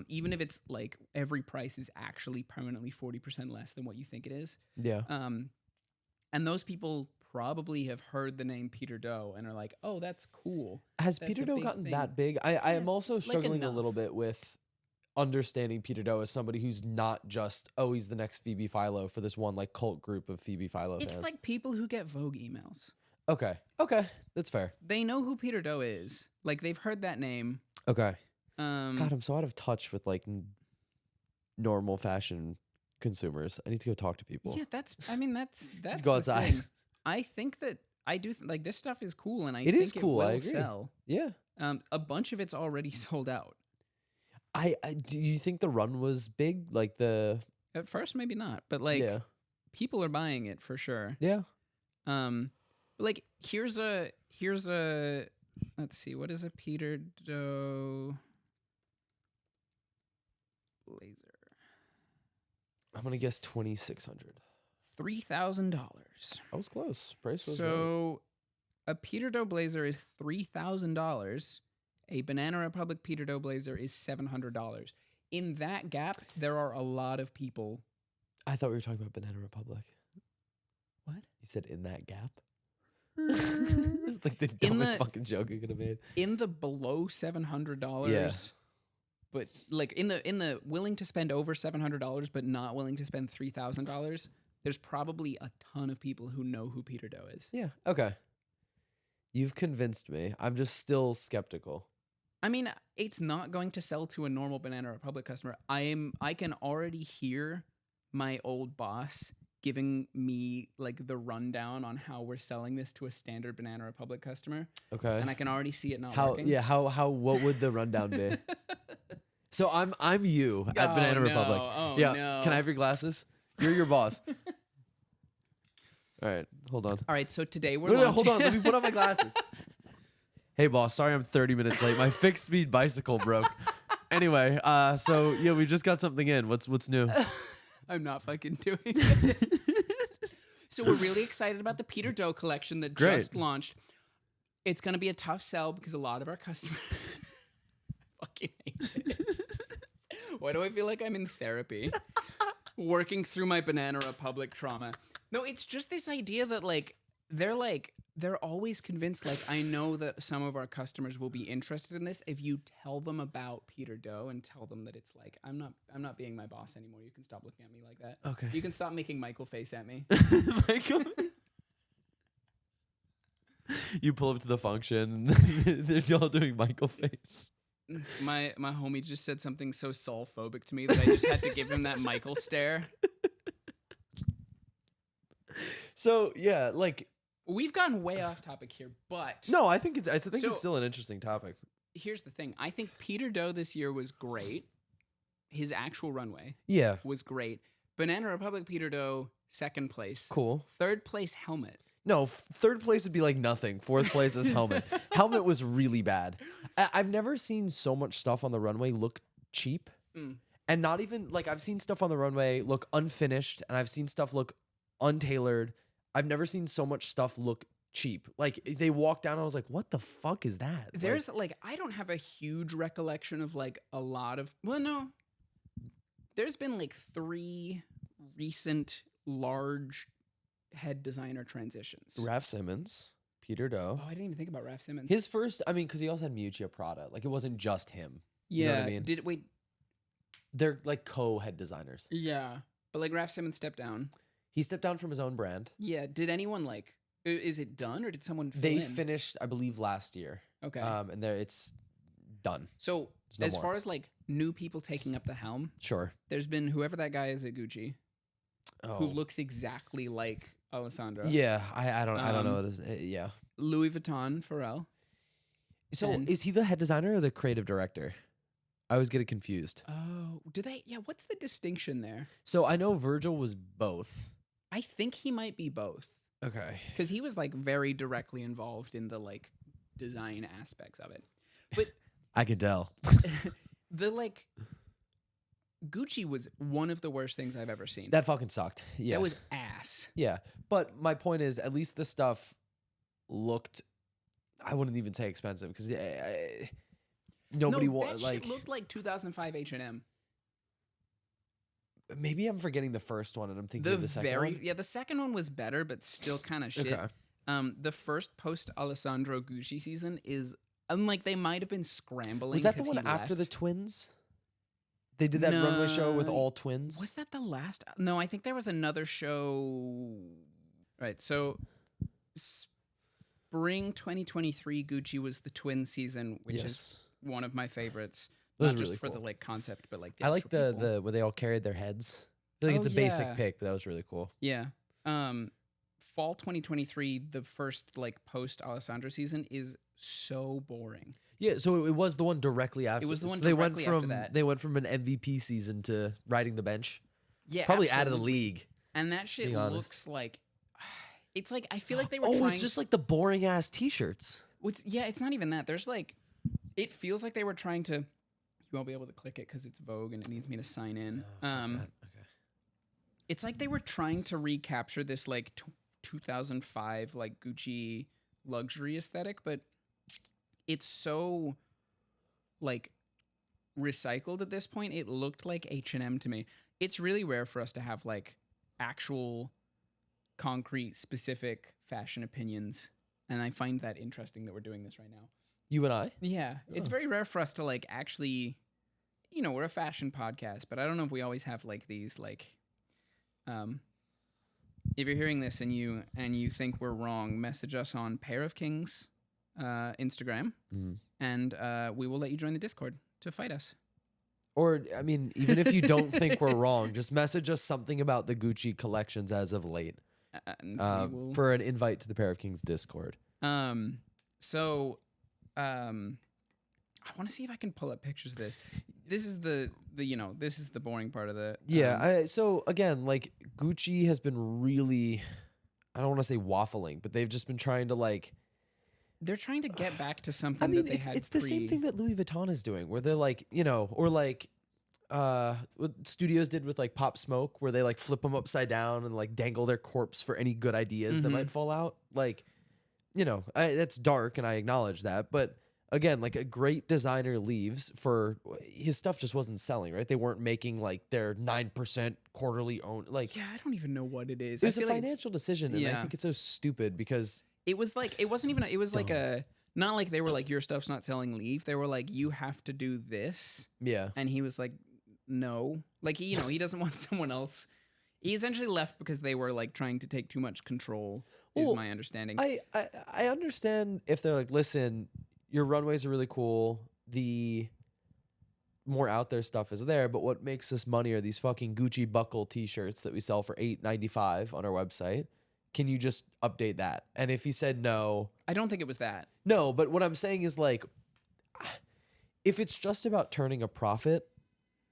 Speaker 2: Even if it's like every price is actually permanently 40% less than what you think it is.
Speaker 1: Yeah.
Speaker 2: And those people probably have heard the name Peter Do and are like, oh, that's cool.
Speaker 1: Has
Speaker 2: That's
Speaker 1: Peter
Speaker 2: a
Speaker 1: Do
Speaker 2: big
Speaker 1: gotten
Speaker 2: thing.
Speaker 1: that big? I am also
Speaker 2: like
Speaker 1: struggling a
Speaker 2: enough.
Speaker 1: little bit with understanding Peter Do as somebody who's not just, oh, he's the next Phoebe Philo for this one like cult group of Phoebe Philo
Speaker 2: It's
Speaker 1: fans.
Speaker 2: like people who get Vogue emails.
Speaker 1: Okay, that's fair.
Speaker 2: They know who Peter Do is. Like they've heard that name.
Speaker 1: Okay.
Speaker 2: God,
Speaker 1: God, I'm so out of touch with like normal fashion consumers. I need to go talk to people.
Speaker 2: Yeah, that's
Speaker 1: Let's go
Speaker 2: the
Speaker 1: outside.
Speaker 2: thing. I think that I do like this stuff is cool, and I
Speaker 1: It
Speaker 2: think
Speaker 1: is cool,
Speaker 2: it
Speaker 1: I
Speaker 2: will
Speaker 1: agree.
Speaker 2: sell.
Speaker 1: Yeah.
Speaker 2: A bunch of it's already sold out.
Speaker 1: I do you think the run was big? Like the
Speaker 2: At first, maybe not, but like people are buying it for sure.
Speaker 1: Yeah.
Speaker 2: Like here's a let's see, what is a Peter Do blazer?
Speaker 1: I'm gonna guess 2,600.
Speaker 2: $3,000.
Speaker 1: I was close. Price was right.
Speaker 2: So a Peter Do blazer is $3,000. A Banana Republic Peter Do blazer is $700. In that gap, there are a lot of people.
Speaker 1: I thought we were talking about Banana Republic.
Speaker 2: What?
Speaker 1: You said in that gap? It's like the dumbest fucking joke you could have made.
Speaker 2: In the below $700.
Speaker 1: Yeah.
Speaker 2: But like in the willing to spend over $700 but not willing to spend $3,000, there's probably a ton of people who know who Peter Do is.
Speaker 1: Yeah. Okay. You've convinced me. I'm just still skeptical.
Speaker 2: I mean, it's not going to sell to a normal Banana Republic customer. I can already hear my old boss giving me like the rundown on how we're selling this to a standard Banana Republic customer.
Speaker 1: Okay.
Speaker 2: And I can already see it not
Speaker 1: How?
Speaker 2: working.
Speaker 1: Yeah. How? What would the rundown be? So I'm you at Banana Republic.
Speaker 2: Oh,
Speaker 1: yeah.
Speaker 2: no.
Speaker 1: Can I have your glasses? You're your boss. All right. Hold on.
Speaker 2: All right. So today we're
Speaker 1: No, hold on. Let me put on my glasses. Hey, boss. Sorry, I'm 30 minutes late. My fixed speed bicycle broke. Anyway, so yeah, we just got something in. What's new?
Speaker 2: I'm not fucking doing this. So we're really excited about the Peter Do collection that just launched. It's going to be a tough sell because a lot of our customers fucking hate this. Why do I feel like I'm in therapy? Working through my Banana Republic trauma. No, it's just this idea that they're always convinced, like, I know that some of our customers will be interested in this if you tell them about Peter Do and tell them that it's like, I'm not being my boss anymore. You can stop looking at me like that.
Speaker 1: Okay.
Speaker 2: You can stop making Michael face at me.
Speaker 1: Michael. You pull up to the function. They're all doing Michael face.
Speaker 2: My homie just said something so soul-phobic to me that I just had to give him that Michael stare.
Speaker 1: So yeah, like
Speaker 2: we've gotten way off topic here, but
Speaker 1: no, I think it's still an interesting topic.
Speaker 2: Here's the thing: I think Peter Do this year was great. His actual runway,
Speaker 1: Yeah,
Speaker 2: was great. Banana Republic Peter Doe, second place.
Speaker 1: Cool.
Speaker 2: Third place, Helmet.
Speaker 1: No, third place would be like nothing. Fourth place is Helmet. Helmet was really bad. I've never seen so much stuff on the runway look cheap. And not even, like, I've seen stuff on the runway look unfinished, and I've seen stuff look untailored. I've never seen so much stuff look cheap. Like, they walked down, and I was like, what the fuck is that?
Speaker 2: There's, like, I don't have a huge recollection of, like, a lot of, well, no. There's been, like, 3 recent large head designer transitions.
Speaker 1: Raf Simons, Peter Doe.
Speaker 2: Oh, I didn't even think about Raf Simons.
Speaker 1: His first, I mean, because he also had Miuccia Prada. Like, it wasn't just him.
Speaker 2: Yeah.
Speaker 1: You know what I mean?
Speaker 2: Wait.
Speaker 1: They're, like, co-head designers.
Speaker 2: Yeah. But, like, Raf Simons stepped down.
Speaker 1: He stepped down from his own brand.
Speaker 2: Yeah. Did anyone, like, is it done, or did someone fill
Speaker 1: They
Speaker 2: in?
Speaker 1: finished, I believe, last year.
Speaker 2: Okay.
Speaker 1: And it's done.
Speaker 2: So,
Speaker 1: no
Speaker 2: as
Speaker 1: more.
Speaker 2: far as, like, new people taking up the helm,
Speaker 1: Sure.
Speaker 2: there's been whoever that guy is at Gucci,
Speaker 1: Oh.
Speaker 2: who looks exactly like Alessandro.
Speaker 1: Yeah, I don't know this. Yeah.
Speaker 2: Louis Vuitton, Pharrell.
Speaker 1: So
Speaker 2: And-
Speaker 1: is he the head designer or the creative director? I always get it confused.
Speaker 2: Oh, do they? Yeah, what's the distinction there?
Speaker 1: So I know Virgil was both.
Speaker 2: I think he might be both,
Speaker 1: Okay.
Speaker 2: because he was, like, very directly involved in the, like, design aspects of it. But
Speaker 1: I can tell.
Speaker 2: the, like, Gucci was one of the worst things I've ever seen.
Speaker 1: That fucking sucked. Yeah.
Speaker 2: That was ass.
Speaker 1: Yeah. But my point is, at least the stuff looked, I wouldn't even say expensive, because nobody
Speaker 2: that shit
Speaker 1: like,
Speaker 2: looked like 2005 H&M.
Speaker 1: maybe I'm forgetting the first one and I'm thinking of the second one.
Speaker 2: Yeah, the second one was better, but still kind of shit.
Speaker 1: Okay.
Speaker 2: The first post-Alessandro Gucci season is, like, they might have been scrambling.
Speaker 1: Was that the
Speaker 2: 'cause
Speaker 1: one
Speaker 2: he
Speaker 1: after the
Speaker 2: left.
Speaker 1: twins? They did that runway show with
Speaker 2: No,
Speaker 1: all twins?
Speaker 2: Was that the last? No, I think there was another show. Right. So, spring 2023 Gucci was the twin season, which is one of my favorites.
Speaker 1: That was
Speaker 2: Not just
Speaker 1: really
Speaker 2: for
Speaker 1: cool.
Speaker 2: the, like, concept, but, like, the
Speaker 1: I like
Speaker 2: actual people.
Speaker 1: the where they all carried their heads. I feel like it's a
Speaker 2: Oh,
Speaker 1: basic
Speaker 2: yeah.
Speaker 1: pick, but that was really cool.
Speaker 2: Yeah. Fall 2023, the first, like, post Alessandro season is so boring.
Speaker 1: Yeah, so it was the one directly after.
Speaker 2: It was the one
Speaker 1: so they went
Speaker 2: directly
Speaker 1: from
Speaker 2: after that.
Speaker 1: They went from an MVP season to riding the bench.
Speaker 2: Yeah,
Speaker 1: Probably out of the
Speaker 2: absolutely.
Speaker 1: league.
Speaker 2: And that shit
Speaker 1: being honest.
Speaker 2: looks like, it's like, I feel like they were
Speaker 1: Oh,
Speaker 2: trying.
Speaker 1: it's just like the boring ass t-shirts.
Speaker 2: It's not even that. There's, like, it feels like they were trying to. You won't be able to click it because it's Vogue and it needs me to sign in.
Speaker 1: Okay.
Speaker 2: It's like they were trying to recapture this, like, 2005, like, Gucci luxury aesthetic, but it's so, like, recycled at this point. It looked like H&M to me. It's really rare for us to have, like, actual concrete specific fashion opinions, and I find that interesting that we're doing this right now.
Speaker 1: You and I?
Speaker 2: Yeah, it's
Speaker 1: Oh.
Speaker 2: very rare for us to, like, actually, we're a fashion podcast, but I don't know if we always have, like, these, like, if you're hearing this and you think we're wrong, message us on Pair of Kings Instagram, and we will let you join the Discord to fight us.
Speaker 1: Or, I mean, even if you don't think we're wrong, just message us something about the Gucci collections as of late
Speaker 2: And we will,
Speaker 1: for an invite to the Pair of Kings Discord.
Speaker 2: so I want to see if I can pull up pictures of this. This is the this is the boring part of the
Speaker 1: Yeah. So again, like Gucci has been really, I don't want to say waffling, but they've just been trying to like.
Speaker 2: they're trying to get back to something.
Speaker 1: I mean,
Speaker 2: that they had
Speaker 1: it's the same thing that Louis Vuitton is doing, where they're like, or like, what studios did with like Pop Smoke, where they like flip them upside down and like dangle their corpse for any good ideas that might fall out. Like, that's dark, and I acknowledge that, but. Again, like a great designer leaves for his stuff just wasn't selling, right? They weren't making like their 9% quarterly own. Like,
Speaker 2: Yeah, I don't even know what it is.
Speaker 1: it was
Speaker 2: I
Speaker 1: a
Speaker 2: feel like
Speaker 1: financial decision, and I
Speaker 2: yeah.
Speaker 1: think it's so stupid because
Speaker 2: it was like it wasn't even. It was like not like they were like your stuff's not selling. Leave. They were like you have to do this,
Speaker 1: yeah,
Speaker 2: and he was like no. Like he doesn't want someone else. He essentially left because they were like trying to take too much control. Is
Speaker 1: Well,
Speaker 2: my understanding.
Speaker 1: I understand if they're like, listen, your runways are really cool. The more out there stuff is there, but what makes us money are these fucking Gucci buckle t-shirts that we sell for $8.95 on our website. Can you just update that? And if he said no,
Speaker 2: I don't think it was that.
Speaker 1: no, but what I'm saying is like, if it's just about turning a profit,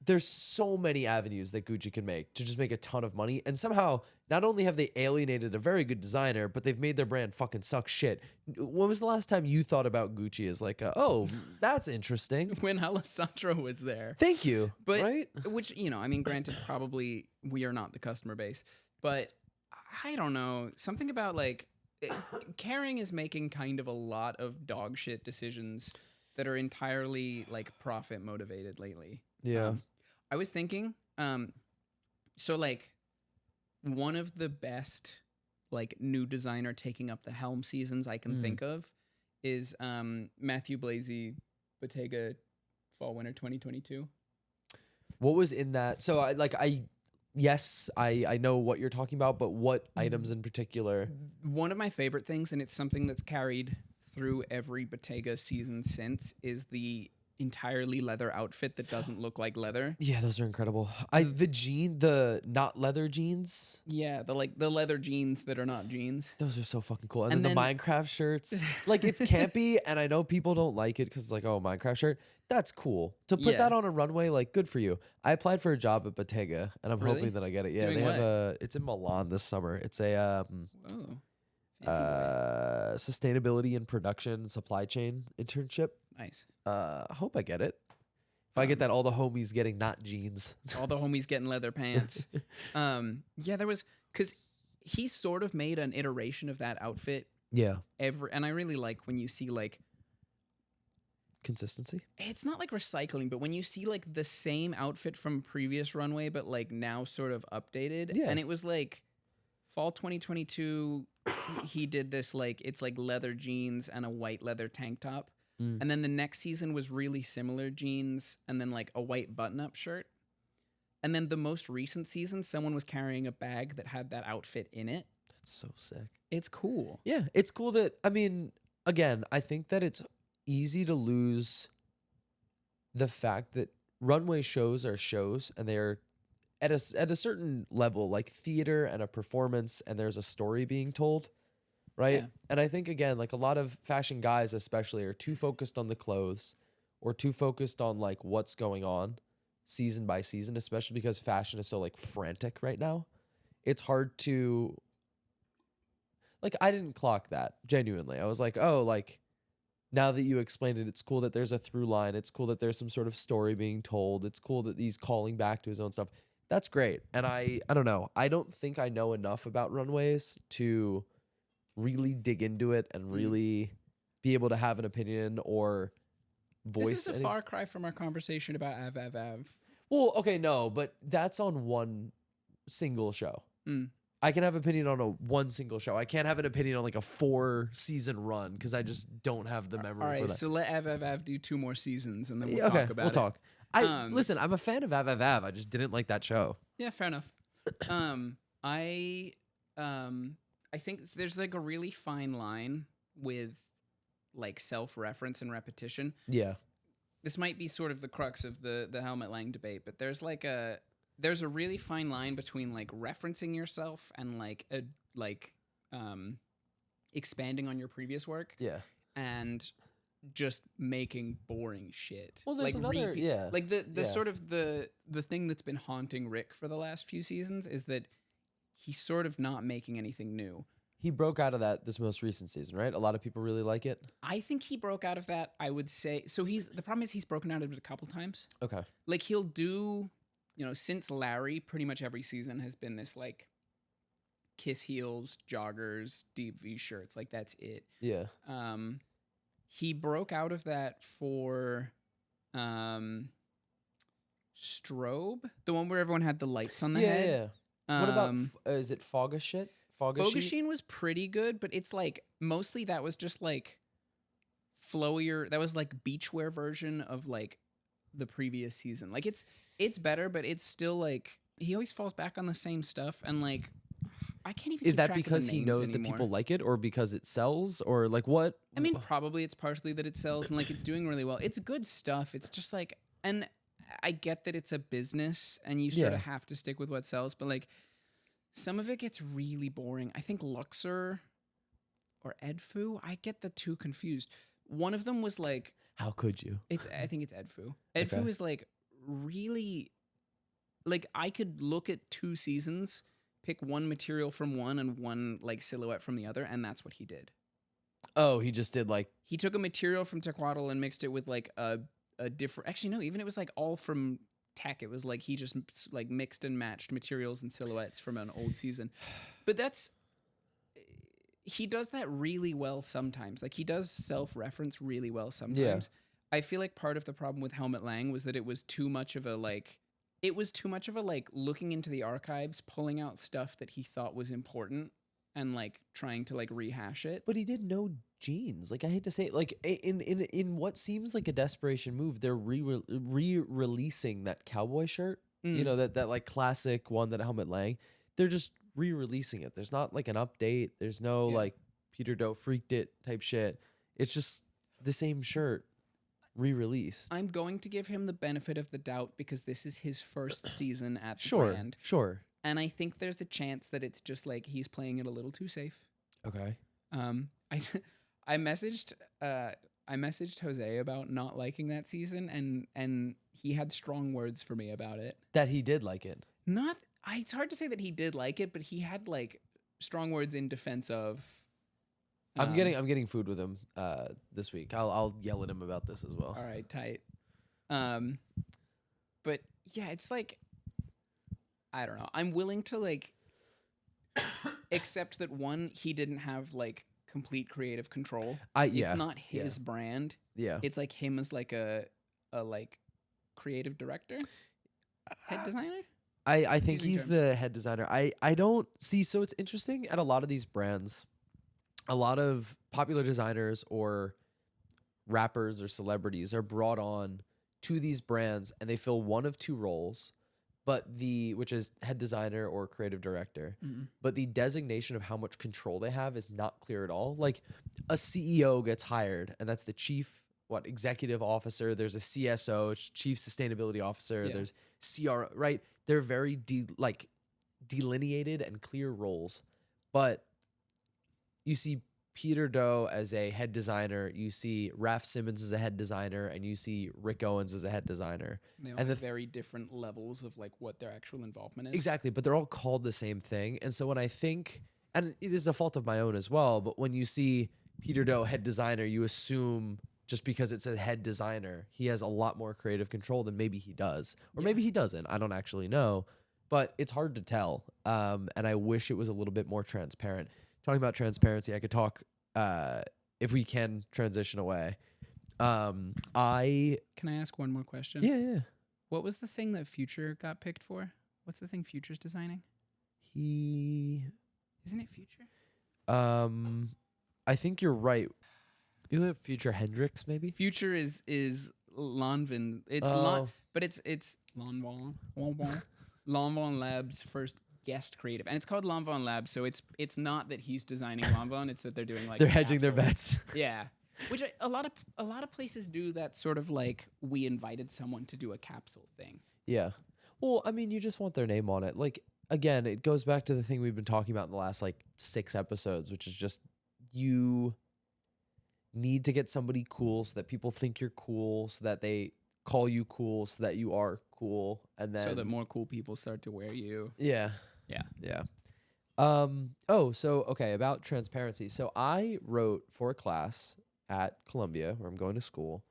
Speaker 1: there's so many avenues that Gucci can make to just make a ton of money. And somehow, not only have they alienated a very good designer, but they've made their brand fucking suck shit. When was the last time you thought about Gucci as like, oh, that's interesting?
Speaker 2: When Alessandro was there.
Speaker 1: Thank you.
Speaker 2: But,
Speaker 1: right?
Speaker 2: which, I mean, granted, probably we are not the customer base, but I don't know. Something about like, Kering is making kind of a lot of dog shit decisions that are entirely like profit motivated lately.
Speaker 1: Yeah.
Speaker 2: I was thinking, so like one of the best like new designer taking up the helm seasons I can think of is Matthew Blazy Bottega Fall Winter 2022.
Speaker 1: What was in that? So I know what you're talking about, but what items in particular?
Speaker 2: One of my favorite things, and it's something that's carried through every Bottega season since, is the entirely leather outfit that doesn't look like leather.
Speaker 1: Yeah, those are incredible. The not leather jeans.
Speaker 2: Yeah, the leather jeans that are not jeans.
Speaker 1: Those are so fucking cool. And
Speaker 2: And
Speaker 1: then the
Speaker 2: then-
Speaker 1: Minecraft shirts. Like, it's campy, and I know people don't like it because it's like, oh, Minecraft shirt. That's cool. To put
Speaker 2: Yeah.
Speaker 1: that on a runway, like, good for you. I applied for a job at Bottega, and I'm
Speaker 2: Really?
Speaker 1: hoping that I get it. Yeah,
Speaker 2: Doing
Speaker 1: they have
Speaker 2: what?
Speaker 1: it's in Milan this summer. It's a
Speaker 2: Oh, fancy boy.
Speaker 1: sustainability and production supply chain internship.
Speaker 2: Nice.
Speaker 1: I hope I get it. If I get that, all the homies getting not jeans.
Speaker 2: All the homies getting leather pants. Yeah, there was, because he sort of made an iteration of that outfit
Speaker 1: Yeah.
Speaker 2: and I really like when you see like,
Speaker 1: Consistency.
Speaker 2: it's not like recycling, but when you see like the same outfit from previous runway, but like now sort of updated.
Speaker 1: Yeah.
Speaker 2: And it was like fall 2022, he did this like, it's like leather jeans and a white leather tank top. And then the next season was really similar jeans and then like a white button-up shirt. And then the most recent season, someone was carrying a bag that had that outfit in it.
Speaker 1: That's so sick.
Speaker 2: It's cool.
Speaker 1: Yeah, it's cool that, I mean, again, I think that it's easy to lose the fact that runway shows are shows, and they're at a certain level, like theater and a performance, and there's a story being told, right?
Speaker 2: Yeah.
Speaker 1: And I think, again, like a lot of fashion guys especially are too focused on the clothes or too focused on like what's going on season by season, especially because fashion is so like frantic right now. It's hard to, like, I didn't clock that genuinely. I was like, oh, like, now that you explained it, it's cool that there's a through line. It's cool that there's some sort of story being told. It's cool that he's calling back to his own stuff. That's great. And I don't know. I don't think I know enough about runways to really dig into it and really be able to have an opinion or voice.
Speaker 2: This is a
Speaker 1: any-
Speaker 2: far cry from our conversation about Av.
Speaker 1: Well, okay, no, but that's on one single show.
Speaker 2: Mm.
Speaker 1: I can have opinion on one single show. I can't have an opinion on like a 4-season run because I just don't have the memory
Speaker 2: All right,
Speaker 1: for that.
Speaker 2: so let Av do 2 more seasons and then we'll
Speaker 1: Yeah,
Speaker 2: talk about
Speaker 1: we'll
Speaker 2: it.
Speaker 1: talk. Listen, I'm a fan of Av. I just didn't like that show.
Speaker 2: Yeah, fair enough. I think there's like a really fine line with like self-reference and repetition.
Speaker 1: Yeah.
Speaker 2: This might be sort of the crux of the Helmut Lang debate, but there's a really fine line between like referencing yourself and expanding on your previous work
Speaker 1: Yeah.
Speaker 2: and just making boring shit.
Speaker 1: Well, there's
Speaker 2: like
Speaker 1: another, yeah.
Speaker 2: Like the
Speaker 1: Yeah.
Speaker 2: sort of the thing that's been haunting Rick for the last few seasons is that he's sort of not making anything new.
Speaker 1: He broke out of that this most recent season, right? A lot of people really like it.
Speaker 2: I think he broke out of that, I would say. So the problem is he's broken out of it a couple times.
Speaker 1: Okay.
Speaker 2: Like he'll do, since Larry, pretty much every season has been this like kiss heels, joggers, deep V shirts. Like that's it.
Speaker 1: Yeah.
Speaker 2: He broke out of that for Strobe, the one where everyone had the lights on the head.
Speaker 1: Yeah. What about, is it Fogga shit?
Speaker 2: Fogashine was pretty good, but it's like mostly that was just like flowier. That was like beachwear version of like the previous season. Like it's better, but it's still like he always falls back on the same stuff. And like I can't even.
Speaker 1: Is
Speaker 2: keep
Speaker 1: that
Speaker 2: track of the
Speaker 1: because he
Speaker 2: names
Speaker 1: knows
Speaker 2: anymore.
Speaker 1: that people like it, or because it sells, or like what?
Speaker 2: I mean, probably it's partially that it sells and like it's doing really well. It's good stuff. It's just like, and I get that it's a business and you sort of have to stick with what sells, but like some of it gets really boring. I think Luxor or Edfu, I get the two confused. One of them was like,
Speaker 1: How could you?
Speaker 2: I think it's Edfu. Edfu
Speaker 1: Okay.
Speaker 2: is like really, like, I could look at 2 seasons, pick one material from one and one like silhouette from the other, and that's what he did.
Speaker 1: Oh, he just did like
Speaker 2: He took a material from Tequatl and mixed it with like a different. Actually, no, even it was like all from Tech. It was like he just like mixed and matched materials and silhouettes from an old season. But he does that really well sometimes. Like he does self-reference really well sometimes. I feel like part of the problem with Helmut Lang was that it was too much of a like looking into the archives, pulling out stuff that he thought was important and like trying to like rehash it.
Speaker 1: But he did no jeans. Like I hate to say it, like in what seems like a desperation move, they're re-releasing that cowboy shirt. You know, that like classic one that Helmut Lang. They're just re-releasing it. There's not like an update. There's no like Peter Doe freaked it type shit. It's just the same shirt re-released.
Speaker 2: I'm going to give him the benefit of the doubt because this is his first season at the brand.
Speaker 1: Sure.
Speaker 2: And I think there's a chance that it's just like he's playing it a little too safe.
Speaker 1: Okay.
Speaker 2: I messaged Jose about not liking that season, and he had strong words for me about it.
Speaker 1: That he did like it.
Speaker 2: It's hard to say that he did like it, but he had like strong words in defense of.
Speaker 1: I'm getting food with him this week. I'll yell at him about this as well.
Speaker 2: All right, tight. But yeah, it's like I don't know. I'm willing to like accept that one, he didn't have like complete creative control. It's not his brand.
Speaker 1: Yeah.
Speaker 2: It's like him as like a like creative director, head designer.
Speaker 1: I think he's the head designer. I don't see. So it's interesting at a lot of these brands, a lot of popular designers or rappers or celebrities are brought on to these brands and they fill one of two roles, which is head designer or creative director. But the designation of how much control they have is not clear at all. Like a CEO gets hired and that's the chief executive officer. There's a CSO, chief sustainability officer. There's CRO, right? They're very delineated and clear roles. But you see Peter Doe as a head designer, you see Raph Simmons as a head designer, and you see Rick Owens as a head designer.
Speaker 2: They all have very different levels of like what their actual involvement is.
Speaker 1: Exactly, but they're all called the same thing. And so when I think, and it is a fault of my own as well, but when you see Peter Doe head designer, you assume just because it says head designer, he has a lot more creative control than maybe he does. Or maybe he doesn't. I don't actually know. But it's hard to tell. And I wish it was a little bit more transparent. Talking about transparency, I could talk, if we can transition away. Can
Speaker 2: I ask one more question?
Speaker 1: Yeah.
Speaker 2: What was the thing that Future got picked for? What's the thing Future's designing?
Speaker 1: Isn't
Speaker 2: it Future?
Speaker 1: I think you're right. You have Future Hendrix, maybe?
Speaker 2: Future is Lanvin. It's but it's Lanvin. Lanvin Labs' first guest creative, and it's called Lanvin Labs. So it's not that he's designing Lanvin; it's that they're doing like
Speaker 1: they're hedging their bets.
Speaker 2: Yeah, which a lot of places do that sort of like we invited someone to do a capsule thing.
Speaker 1: Yeah, well, I mean, you just want their name on it. Like again, it goes back to the thing we've been talking about in the last like 6 episodes, which is just you need to get somebody cool so that people think you're cool, so that they call you cool, so that you are cool, and then
Speaker 2: so that more cool people start to wear you.
Speaker 1: Yeah. About transparency. So I wrote for a class at Columbia, where I'm going to school,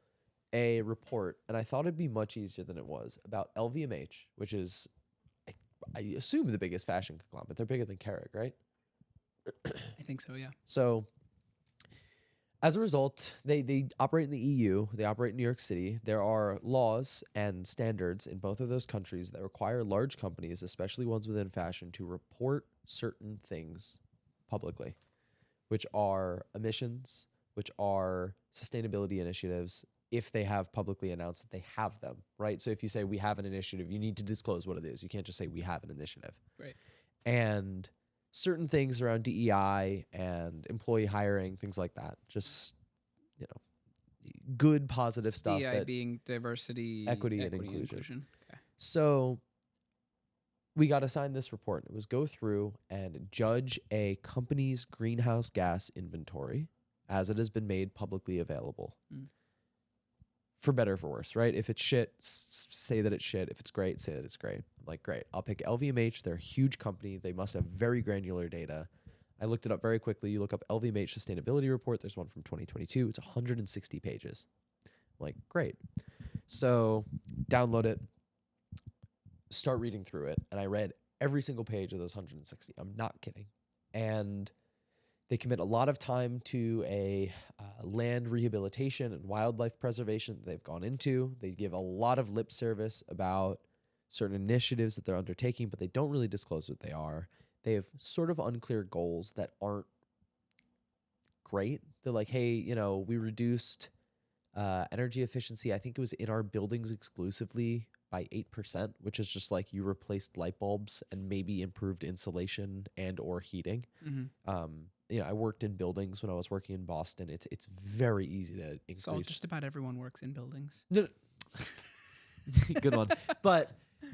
Speaker 1: a report, and I thought it'd be much easier than it was, about LVMH, which is, I assume, the biggest fashion conglomerate. They're bigger than Keurig, right?
Speaker 2: I think so, yeah.
Speaker 1: So as a result, they operate in the EU. They operate in New York City. There are laws and standards in both of those countries that require large companies, especially ones within fashion, to report certain things publicly, which are emissions, which are sustainability initiatives, if they have publicly announced that they have them, right? So if you say we have an initiative, you need to disclose what it is. You can't just say we have an initiative.
Speaker 2: Right.
Speaker 1: And certain things around DEI and employee hiring, things like that. Just, good, positive stuff.
Speaker 2: DEI being diversity,
Speaker 1: equity and inclusion.
Speaker 2: Okay.
Speaker 1: So we got assigned this report. It was go through and judge a company's greenhouse gas inventory as it has been made publicly available. for better or for worse, right? If it's shit, say that it's shit. If it's great, say that it's great. I'm like, great. I'll pick LVMH. They're a huge company. They must have very granular data. I looked it up very quickly. You look up LVMH sustainability report. There's one from 2022. It's 160 pages. I'm like, great. So download it, start reading through it. And I read every single page of those 160. I'm not kidding. And they commit a lot of time to a land rehabilitation and wildlife preservation that they've gone into. They give a lot of lip service about certain initiatives that they're undertaking, but they don't really disclose what they are. They have sort of unclear goals that aren't great. They're like, hey, you know, we reduced energy efficiency. I think it was in our buildings exclusively by 8%, which is just like you replaced light bulbs and maybe improved insulation and or heating. You know, I worked in buildings when I was working in Boston. It's very easy to increase.
Speaker 2: So just about everyone works in buildings.
Speaker 1: No. Good one. But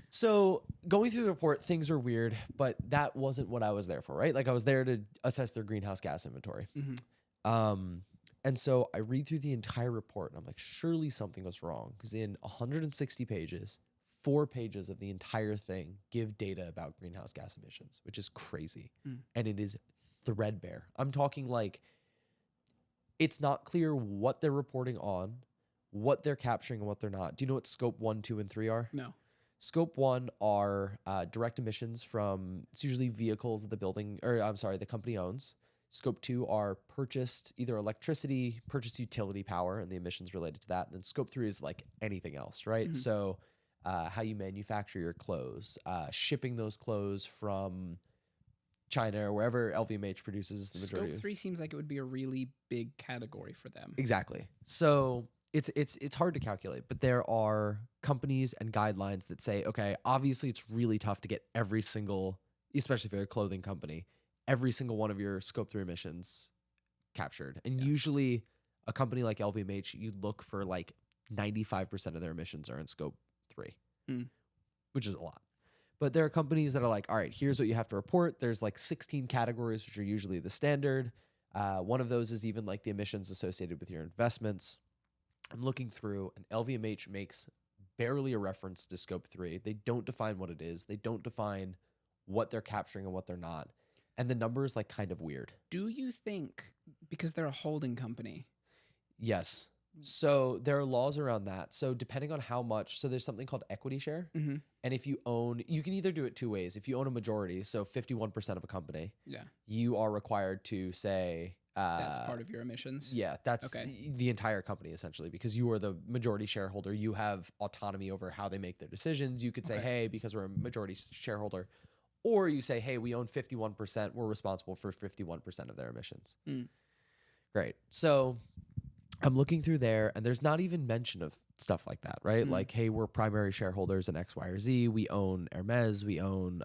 Speaker 1: so going through the report, things were weird, but that wasn't what I was there for, right? Like I was there to assess their greenhouse gas inventory. And so I read through the entire report and I'm like, surely something was wrong. Because in 160 pages, 4 pages of the entire thing give data about greenhouse gas emissions, which is crazy. And it is threadbare. I'm talking like it's not clear what they're reporting on, what they're capturing and what they're not. Do you know what scope 1, 2, and 3 are?
Speaker 2: No.
Speaker 1: Scope 1 are direct emissions from, it's usually vehicles that the company owns. Scope 2 are purchased either electricity, purchased utility power, and the emissions related to that. And then scope 3 is like anything else, right? So how you manufacture your clothes, shipping those clothes from China or wherever LVMH produces the majority.
Speaker 2: Scope 3 seems like it would be a really big category for them.
Speaker 1: Exactly. So it's hard to calculate, but there are companies and guidelines that say, okay, obviously it's really tough to get every single, especially if you're a clothing company, every single one of your scope 3 emissions captured. And usually a company like LVMH, you look for like 95% of their emissions are in scope 3, which is a lot. But there are companies that are like, all right, here's what you have to report. There's like 16 categories, which are usually the standard. One of those is even like the emissions associated with your investments. I'm looking through, and LVMH makes barely a reference to scope 3. They don't define what it is. They don't define what they're capturing and what they're not. And the number is like kind of weird.
Speaker 2: Do you think, because they're a holding company?
Speaker 1: Yes. So there are laws around that. So depending on how much, so there's something called equity share. And if you own, you can either do it 2 ways. If you own a majority, so 51% of a company, you are required to say,
Speaker 2: that's part of your emissions.
Speaker 1: Yeah, that's the entire company essentially, because you are the majority shareholder. You have autonomy over how they make their decisions. You could say, hey, because we're a majority shareholder, or you say, hey, we own 51%. We're responsible for 51% of their emissions. Great. So I'm looking through there, and there's not even mention of stuff like that, right? Like, hey, we're primary shareholders in X, Y, or Z. We own Hermes. We own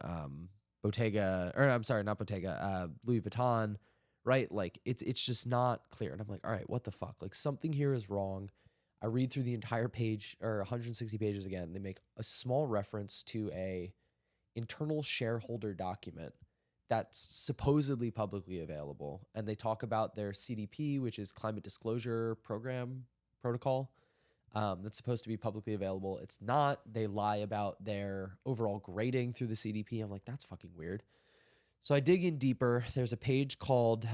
Speaker 1: Bottega, or I'm sorry, not Bottega, Louis Vuitton, right? Like, it's just not clear. And I'm like, all right, what the fuck? Like, something here is wrong. I read through the entire page, or 160 pages again. They make a small reference to a internal shareholder document that's supposedly publicly available. And they talk about their CDP, which is Climate Disclosure Program Protocol, that's supposed to be publicly available. It's not. They lie about their overall grading through the CDP. I'm like, that's fucking weird. So I dig in deeper. There's a page called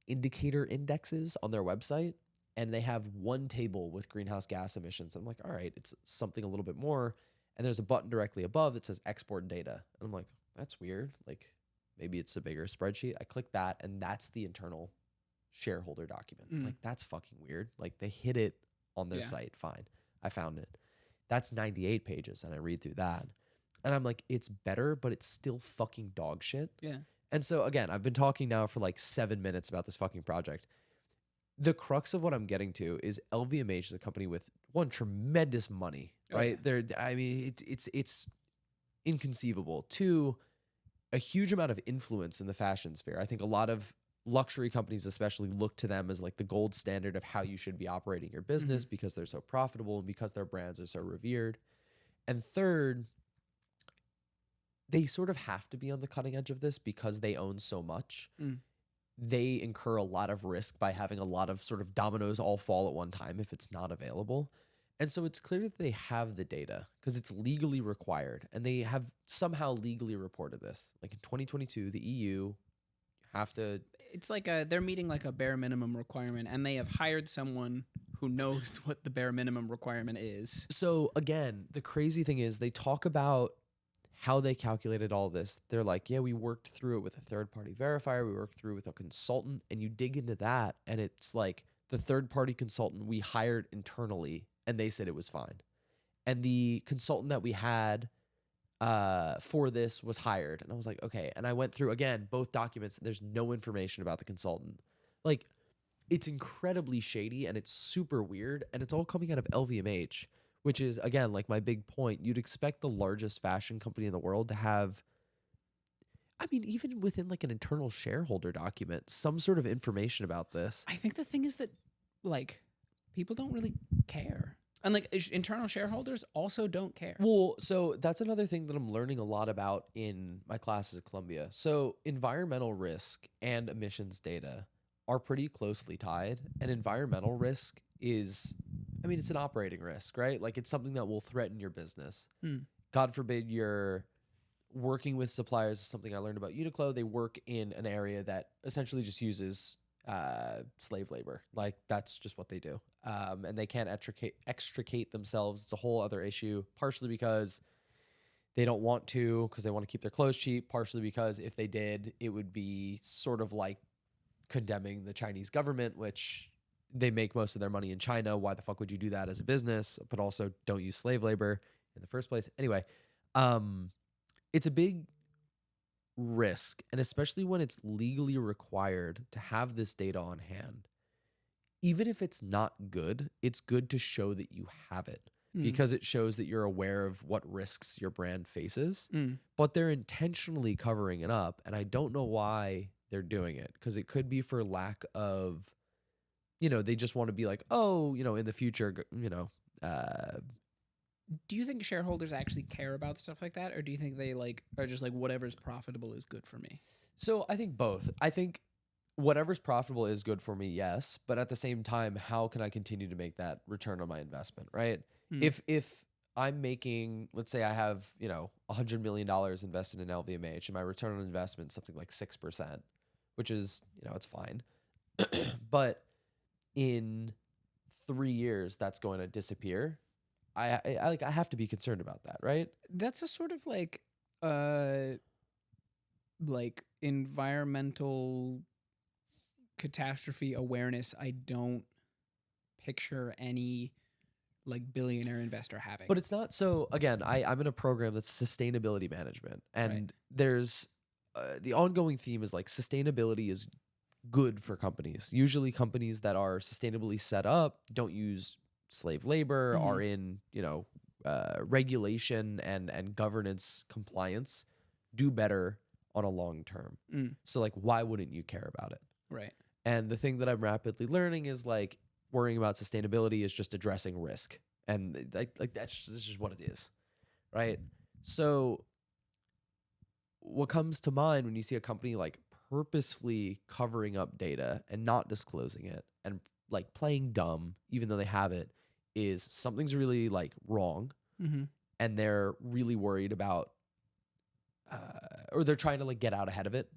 Speaker 1: indicator indexes on their website, and they have one table with greenhouse gas emissions. I'm like, all right, it's something a little bit more. And there's a button directly above that says export data. And I'm like, that's weird. Like, maybe it's a bigger spreadsheet. I click that, and that's the internal shareholder document. Like, that's fucking weird. Like, they hid it on their site. Fine. I found it. That's 98 pages, and I read through that. And I'm like, it's better, but it's still fucking dog shit.
Speaker 2: Yeah.
Speaker 1: And so, again, I've been talking now for like 7 minutes about this fucking project. The crux of what I'm getting to is LVMH is a company with, one, tremendous money, right? I mean, it's inconceivable. 2, a huge amount of influence in the fashion sphere. I think a lot of luxury companies especially look to them as like the gold standard of how you should be operating your business because they're so profitable and because their brands are so revered. And 3rd, they sort of have to be on the cutting edge of this because they own so much. they incur a lot of risk by having a lot of sort of dominoes all fall at one time if it's not available. And so it's clear that they have the data because it's legally required, and they have somehow legally reported this. Like in 2022, the EU have to.
Speaker 2: It's like they're meeting like a bare minimum requirement, and they have hired someone who knows what the bare minimum requirement is.
Speaker 1: So again, the crazy thing is they talk about how they calculated all this. They're like, yeah, we worked through it with a third-party verifier. We worked through it with a consultant, and you dig into that, and it's like the third-party consultant we hired internally, and they said it was fine. And the consultant that we had for this was hired. And I was like, okay. And I went through, again, both documents. There's no information about the consultant. Like, it's incredibly shady, and it's super weird. And it's all coming out of LVMH, which is, again, like my big point. You'd expect the largest fashion company in the world to have, I mean, even within like an internal shareholder document, some sort of information about this.
Speaker 2: I think the thing is that, like, people don't really care. And, like, internal shareholders also don't care.
Speaker 1: Well, so that's another thing that I'm learning a lot about in my classes at Columbia. So environmental risk and emissions data are pretty closely tied. And environmental risk is, I mean, it's an operating risk, right? Like, it's something that will threaten your business. God forbid you're working with suppliers. Something I learned about Uniqlo. They work in an area that essentially just uses slave labor. Like, that's just what they do. And they can't extricate themselves. It's a whole other issue, partially because they don't want to, because they want to keep their clothes cheap, partially because if they did, it would be sort of like condemning the Chinese government, which they make most of their money in China. Why the fuck would you do that as a business? But also don't use slave labor in the first place. Anyway, it's a big risk, and especially when it's legally required to have this data on hand. Even if it's not good, it's good to show that you have it because it shows that you're aware of what risks your brand faces. But they're intentionally covering it up, and I don't know why they're doing it, because it could be for lack of, they just want to be like, oh, in the future,
Speaker 2: Do you think shareholders actually care about stuff like that, or do you think they are just like, whatever's profitable is good for me?
Speaker 1: So I think both. I think whatever's profitable is good for me, yes. But at the same time, how can I continue to make that return on my investment, right? If I'm making, let's say I have, $100 million invested in LVMH, and my return on investment is something like 6%, which is, it's fine. But in 3 years, that's going to disappear. I have to be concerned about that, right?
Speaker 2: That's a sort of like environmental catastrophe awareness I don't picture any like billionaire investor having.
Speaker 1: But it's not. So again, I'm in a program that's sustainability management, and there's the ongoing theme is like sustainability is good for companies. Usually companies that are sustainably set up don't use slave labor, are in, regulation and governance compliance, do better on a long term. So like, why wouldn't you care about it?
Speaker 2: Right.
Speaker 1: And the thing that I'm rapidly learning is like worrying about sustainability is just addressing this is what it is. Right. So what comes to mind when you see a company like purposefully covering up data and not disclosing it and like playing dumb, even though they have it, is something's really like wrong. And they're really worried about, or they're trying to like get out ahead of it,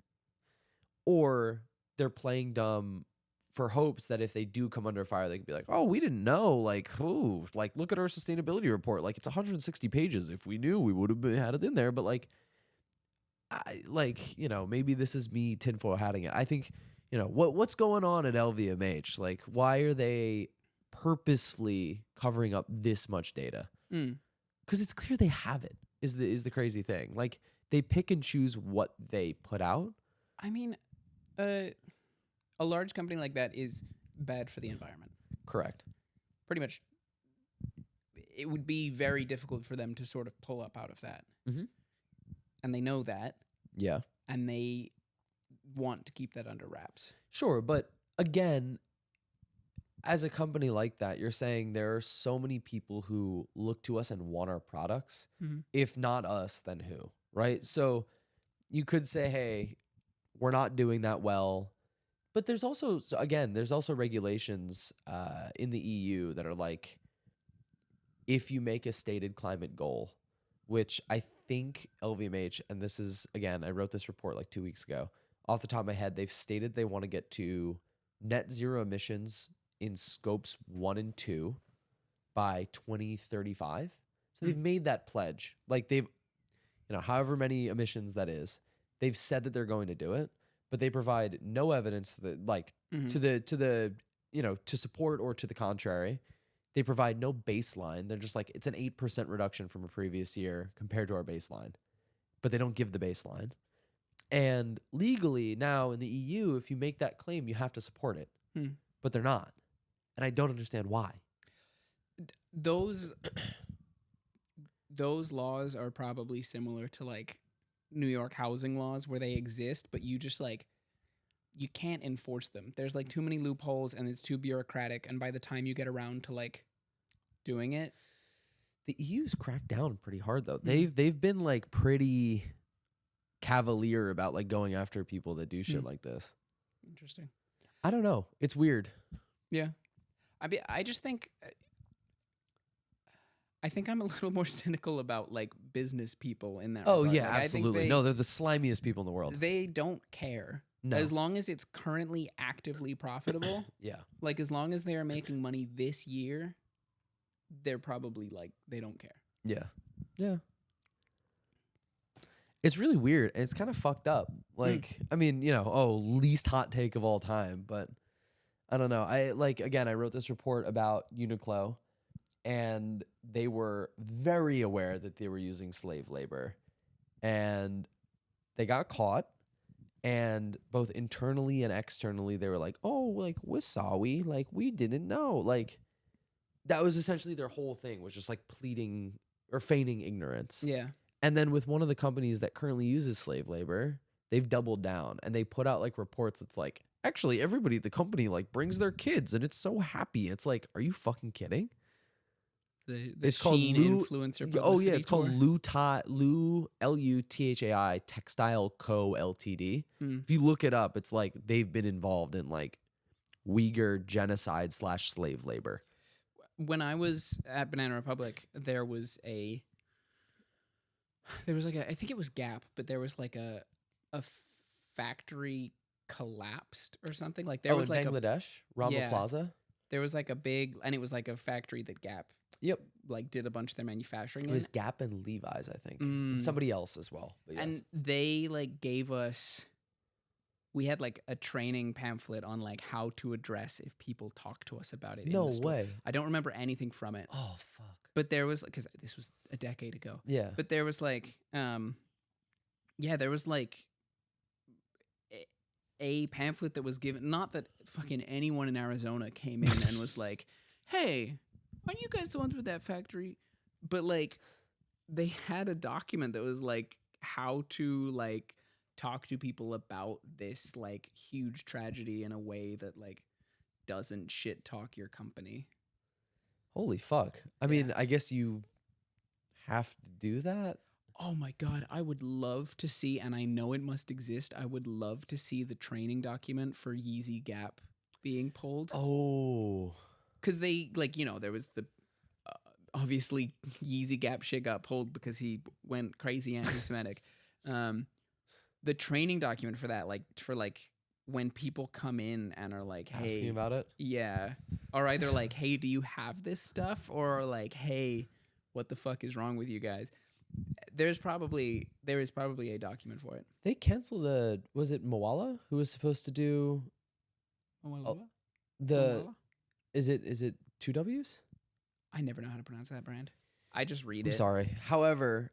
Speaker 1: or they're playing dumb for hopes that if they do come under fire, they can be like, oh, we didn't know. Like, oh, like, look at our sustainability report. Like, it's 160 pages. If we knew, we would have had it in there. But like, maybe this is me tinfoil hatting it. I think, what's going on at LVMH? Like, why are they purposefully covering up this much data? Because it's clear they have it, is the crazy thing. Like, they pick and choose what they put out.
Speaker 2: I mean, a large company like that is bad for the environment.
Speaker 1: Correct.
Speaker 2: Pretty much, it would be very difficult for them to sort of pull up out of that. And they know that.
Speaker 1: Yeah.
Speaker 2: And they want to keep that under wraps.
Speaker 1: Sure, but again, as a company like that, you're saying there are so many people who look to us and want our products. If not us, then who? Right? So you could say, hey, we're not doing that well. But there's also, so again, there's also regulations in the EU that are like, if you make a stated climate goal, which I think LVMH, and this is, again, I wrote this report like 2 weeks ago. Off the top of my head, they've stated they want to get to net zero emissions in scopes 1 and 2 by 2035. So they've made that pledge. Like they've, however many emissions that is, they've said that they're going to do it, but they provide no evidence that like to the to support or to the contrary. They provide no baseline. They're just like, it's an 8% reduction from a previous year compared to our baseline, but they don't give the baseline. And legally now in the EU, if you make that claim, you have to support it, but they're not. And I don't understand why.
Speaker 2: Those laws are probably similar to like New York housing laws where they exist, but you just like, you can't enforce them. There's like too many loopholes and it's too bureaucratic. And by the time you get around to like doing it,
Speaker 1: the EU's cracked down pretty hard though. They've been like pretty cavalier about like going after people that do shit like this.
Speaker 2: Interesting.
Speaker 1: I don't know. It's weird.
Speaker 2: Yeah. I just think I'm a little more cynical about like business people in that.
Speaker 1: Oh
Speaker 2: regard.
Speaker 1: yeah,
Speaker 2: like,
Speaker 1: absolutely. No, they're the slimiest people in the world.
Speaker 2: They don't care.
Speaker 1: No.
Speaker 2: As long as it's currently actively profitable.
Speaker 1: Yeah.
Speaker 2: Like as long as they are making money this year, they're probably like, they don't care.
Speaker 1: Yeah. Yeah. It's really weird. And it's kind of fucked up. Like, I mean, least hot take of all time, but I don't know. I wrote this report about Uniqlo and they were very aware that they were using slave labor and they got caught. And both internally and externally, they were like, oh, like, we like, we didn't know. Like, that was essentially their whole thing, was just like pleading or feigning ignorance.
Speaker 2: Yeah.
Speaker 1: And then with one of the companies that currently uses slave labor, they've doubled down and they put out like reports that's like, actually, everybody at the company like brings their kids and it's so happy. It's like, are you fucking kidding?
Speaker 2: It's called influencer publicity.
Speaker 1: Oh yeah, it's
Speaker 2: tour.
Speaker 1: called Luthai Textile Co. Ltd. If you look it up, it's like they've been involved in like Uyghur genocide / slave labor.
Speaker 2: When I was at Banana Republic, there was like I think it was Gap, but there was like a factory collapsed or something. Like there was
Speaker 1: in
Speaker 2: like
Speaker 1: Bangladesh, Rama Plaza.
Speaker 2: There was like a big, and it was like a factory that Gap.
Speaker 1: Yep.
Speaker 2: Like did a bunch of their manufacturing.
Speaker 1: It was Gap and Levi's, I think. And somebody else as well. But yes.
Speaker 2: And they like gave us, we had like a training pamphlet on like how to address if people talk to us about it.
Speaker 1: No
Speaker 2: in the store.
Speaker 1: way.
Speaker 2: I don't remember anything from it.
Speaker 1: Oh, fuck.
Speaker 2: But there was, because this was a decade ago.
Speaker 1: Yeah.
Speaker 2: But there was like, there was like a pamphlet that was given, not that fucking anyone in Arizona came in and was like, hey, aren't you guys the ones with that factory? But like they had a document that was like how to like talk to people about this like huge tragedy in a way that like doesn't shit talk your company.
Speaker 1: Holy fuck. I mean, I guess you have to do that.
Speaker 2: Oh my God, I would love to see, and I know it must exist, I would love to see the training document for Yeezy Gap being pulled.
Speaker 1: Oh.
Speaker 2: Because they, like, there was the, obviously, Yeezy Gap shit got pulled because he went crazy anti-Semitic. The training document for that, like, when people come in and are like, hey.
Speaker 1: Asking about it?
Speaker 2: Yeah. Or either like, hey, do you have this stuff? Or like, hey, what the fuck is wrong with you guys? There is probably a document for it.
Speaker 1: They canceled was it Moala who was supposed to do is it 2 W's?
Speaker 2: I never know how to pronounce that brand. I just read
Speaker 1: I'm
Speaker 2: it.
Speaker 1: sorry. However,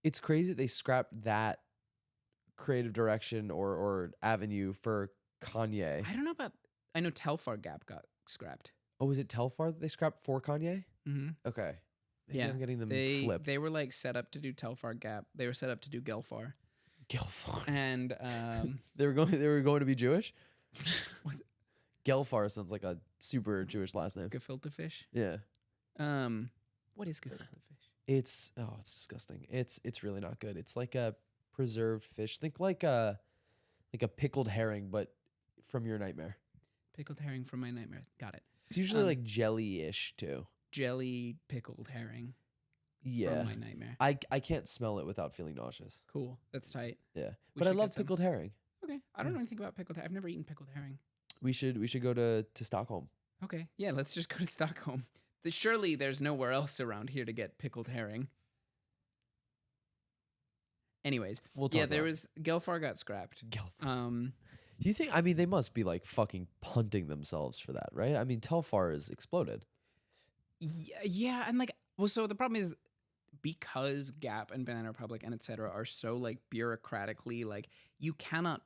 Speaker 1: it's crazy that they scrapped that creative direction or avenue for Kanye.
Speaker 2: I don't know about, I know Telfar Gap got scrapped.
Speaker 1: Oh, was it Telfar that they scrapped for Kanye?
Speaker 2: Mm-hmm.
Speaker 1: Okay. Maybe
Speaker 2: Yeah,
Speaker 1: I'm getting them flipped.
Speaker 2: They were like set up to do Telfar Gap. They were set up to do Gelfar. And
Speaker 1: they were going to be Jewish. Gelfar sounds like a super Jewish last name.
Speaker 2: Gefilte fish.
Speaker 1: Yeah.
Speaker 2: What is gefilte fish?
Speaker 1: It's disgusting. It's really not good. It's like a preserved fish. Think like Like a pickled herring, but from your nightmare.
Speaker 2: Pickled herring from my nightmare. Got it.
Speaker 1: It's usually like jelly-ish too.
Speaker 2: Jelly pickled herring
Speaker 1: Yeah.
Speaker 2: from my nightmare.
Speaker 1: I can't smell it without feeling nauseous.
Speaker 2: Cool. That's tight.
Speaker 1: Yeah.
Speaker 2: We
Speaker 1: But I
Speaker 2: should
Speaker 1: love
Speaker 2: get some.
Speaker 1: pickled herring.
Speaker 2: Okay. I don't know anything about pickled herring. I've never eaten pickled herring.
Speaker 1: We should go to Stockholm.
Speaker 2: Okay. Yeah, let's just go to Stockholm. Surely there's nowhere else around here to get pickled herring. Anyways,
Speaker 1: We'll talk about it.
Speaker 2: Gelfar got scrapped.
Speaker 1: Gelfar. Do you think, I mean, they must be like fucking punting themselves for that, right? I mean, Telfar has exploded.
Speaker 2: Yeah, and like, well, so the problem is because Gap and Banana Republic and etc. are so like bureaucratically like you cannot.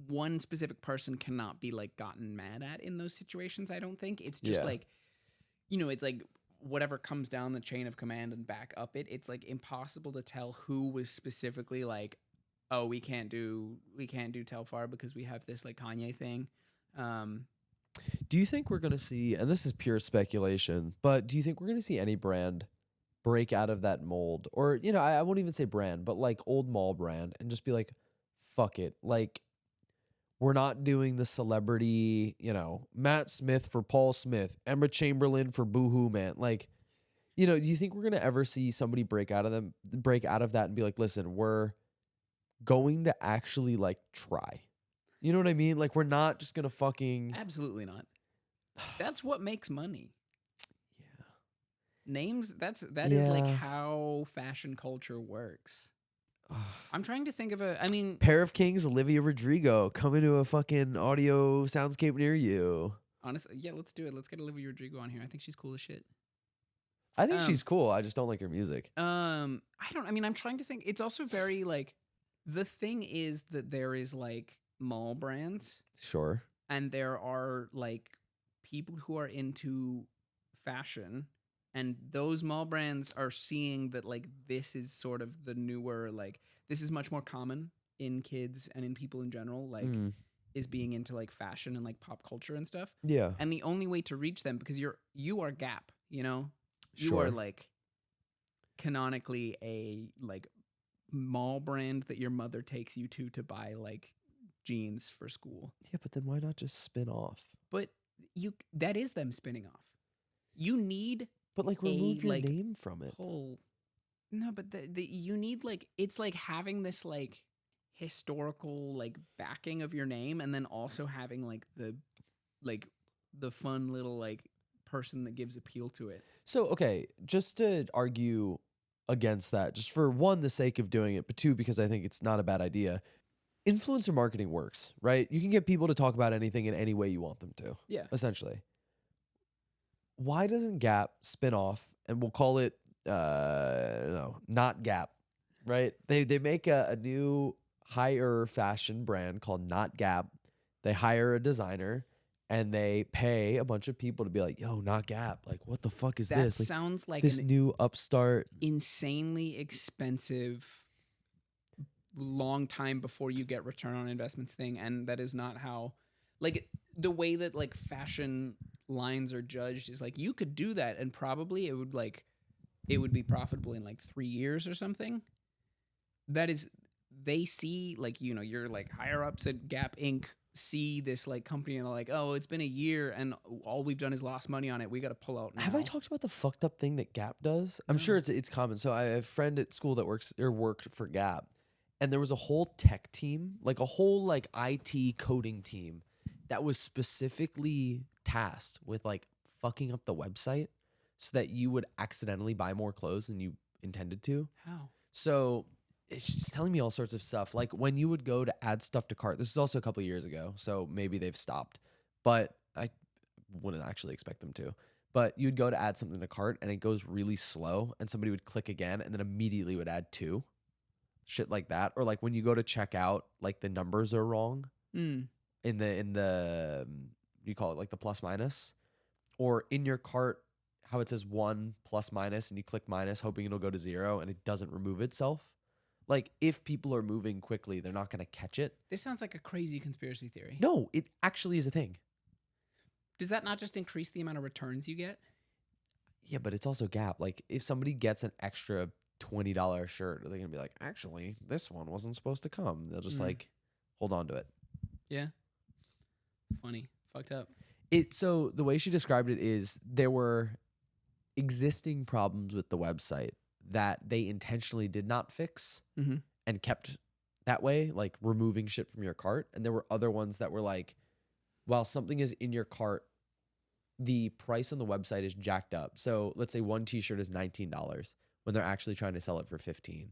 Speaker 2: One specific person cannot be like gotten mad at in those situations. I don't think it's just like, it's like whatever comes down the chain of command and back up it. It's like impossible to tell who was specifically like, oh, we can't do Telfar because we have this like Kanye thing.
Speaker 1: Do you think we're going to see, and this is pure speculation, but do you think we're going to see any brand break out of that mold? Or, I won't even say brand, but like old mall brand and just be like, fuck it. Like, we're not doing the celebrity, Matt Smith for Paul Smith, Emma Chamberlain for Boohoo Man. Like, do you think we're going to ever see somebody break out of that and be like, listen, we're going to actually like try. You know what I mean? Like we're not just going to fucking
Speaker 2: Absolutely not. That's what makes money.
Speaker 1: Yeah.
Speaker 2: Names, that is like how fashion culture works. I'm trying to think of
Speaker 1: Pair of Kings, Olivia Rodrigo, coming to a fucking audio soundscape near you.
Speaker 2: Honestly, yeah, let's do it. Let's get Olivia Rodrigo on here. I think she's cool as shit.
Speaker 1: I think she's cool. I just don't like her music.
Speaker 2: I'm trying to think. It's also very like, the thing is that there is like mall brands.
Speaker 1: Sure.
Speaker 2: And there are like people who are into fashion. And those mall brands are seeing that like this is sort of the newer, like this is much more common in kids and in people in general, like is being into like fashion and like pop culture and stuff.
Speaker 1: Yeah.
Speaker 2: And the only way to reach them, because you are Gap, you
Speaker 1: Sure.
Speaker 2: are like canonically a like mall brand that your mother takes you to buy like jeans for school.
Speaker 1: Yeah, but then why not just spin off?
Speaker 2: But that is them spinning off. You need.
Speaker 1: But like remove your name from it.
Speaker 2: No, but you need like it's like having this like historical like backing of your name, and then also having like the fun little like person that gives appeal to it.
Speaker 1: So okay, just to argue against that, just for one, the sake of doing it, but two, because I think it's not a bad idea. Influencer marketing works, right? You can get people to talk about anything in any way you want them to.
Speaker 2: Yeah.
Speaker 1: Essentially. Why doesn't Gap spin off, and we'll call it not Gap, right? They make a new higher fashion brand called Not Gap. They hire a designer and they pay a bunch of people to be like, yo, Not Gap. Like, what the fuck is this?
Speaker 2: That sounds like
Speaker 1: this new upstart,
Speaker 2: insanely expensive, long time before you get return on investments thing. And that is not how, like, the way that like fashion lines are judged is like you could do that and probably it would be profitable in like 3 years or something. That is, they see like, you're like higher ups at Gap Inc. see this like company and they're like, oh, it's been a year and all we've done is lost money on it. We got to pull out now.
Speaker 1: Have I talked about the fucked up thing that Gap does? I'm sure it's common. So I have a friend at school that worked for Gap, and there was a whole tech team, like a whole like IT coding team that was specifically tasked with like fucking up the website so that you would accidentally buy more clothes than you intended to.
Speaker 2: How?
Speaker 1: So it's just telling me all sorts of stuff. Like when you would go to add stuff to cart, this is also a couple of years ago, so maybe they've stopped, but I wouldn't actually expect them to. But you'd go to add something to cart and it goes really slow and somebody would click again and then immediately would add 2. Shit like that. Or like when you go to check out, like the numbers are wrong. In the you call it like the plus minus, or in your cart, how it says 1 plus minus and you click minus hoping it'll go to 0 and it doesn't remove itself. Like if people are moving quickly, they're not going to catch it.
Speaker 2: This sounds like a crazy conspiracy theory.
Speaker 1: No, it actually is a thing.
Speaker 2: Does that not just increase the amount of returns you get?
Speaker 1: Yeah, but it's also Gap. Like if somebody gets an extra $20 shirt, they're going to be like, actually, this one wasn't supposed to come. They'll just like hold on to it.
Speaker 2: Yeah. Funny. Fucked up.
Speaker 1: So the way she described it is there were existing problems with the website that they intentionally did not fix
Speaker 2: Mm-hmm.
Speaker 1: and kept that way, like removing shit from your cart. And there were other ones that were like, while something is in your cart, the price on the website is jacked up. So let's say one t-shirt is $19 when they're actually trying to sell it for $15,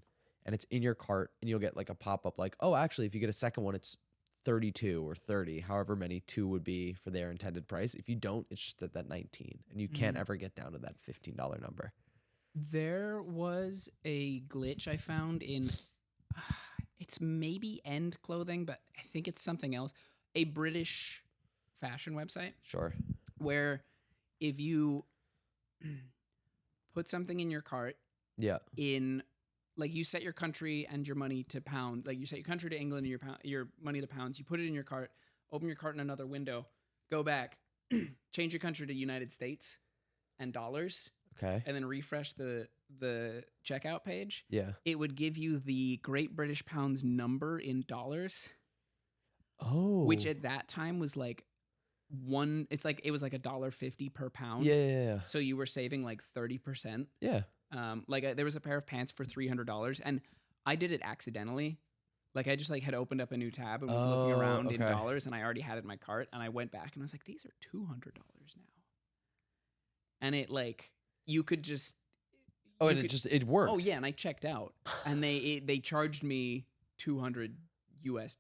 Speaker 1: and it's in your cart, and you'll get like a pop-up like, oh, actually, if you get a second one, it's 32 or 30, however many two would be for their intended price. If you don't, it's just at that 19, and you can't ever get down to that $15 number.
Speaker 2: There was a glitch I found in, it's maybe End Clothing, but I think it's something else. A British fashion website
Speaker 1: Sure.
Speaker 2: where if you put something in your cart
Speaker 1: Yeah.
Speaker 2: in, like, you set your country and your money to pounds, like you set your country to England and your money to pounds, you put it in your cart, open your cart in another window, go back, change your country to United States and dollars,
Speaker 1: Okay.
Speaker 2: and then refresh the checkout page,
Speaker 1: Yeah.
Speaker 2: it would give you the Great British Pounds number in dollars,
Speaker 1: Oh.
Speaker 2: which at that time was like it was like $1.50 per pound.
Speaker 1: Yeah.
Speaker 2: So you were saving like 30%.
Speaker 1: Yeah.
Speaker 2: There was a pair of pants for $300, and I did it accidentally. Like, I just like had opened up a new tab and was looking around in dollars, and I already had it in my cart, and I went back and I was like, these are $200 now. And it, like, you could just
Speaker 1: it worked.
Speaker 2: Oh yeah, and I checked out, and they charged me $200 US.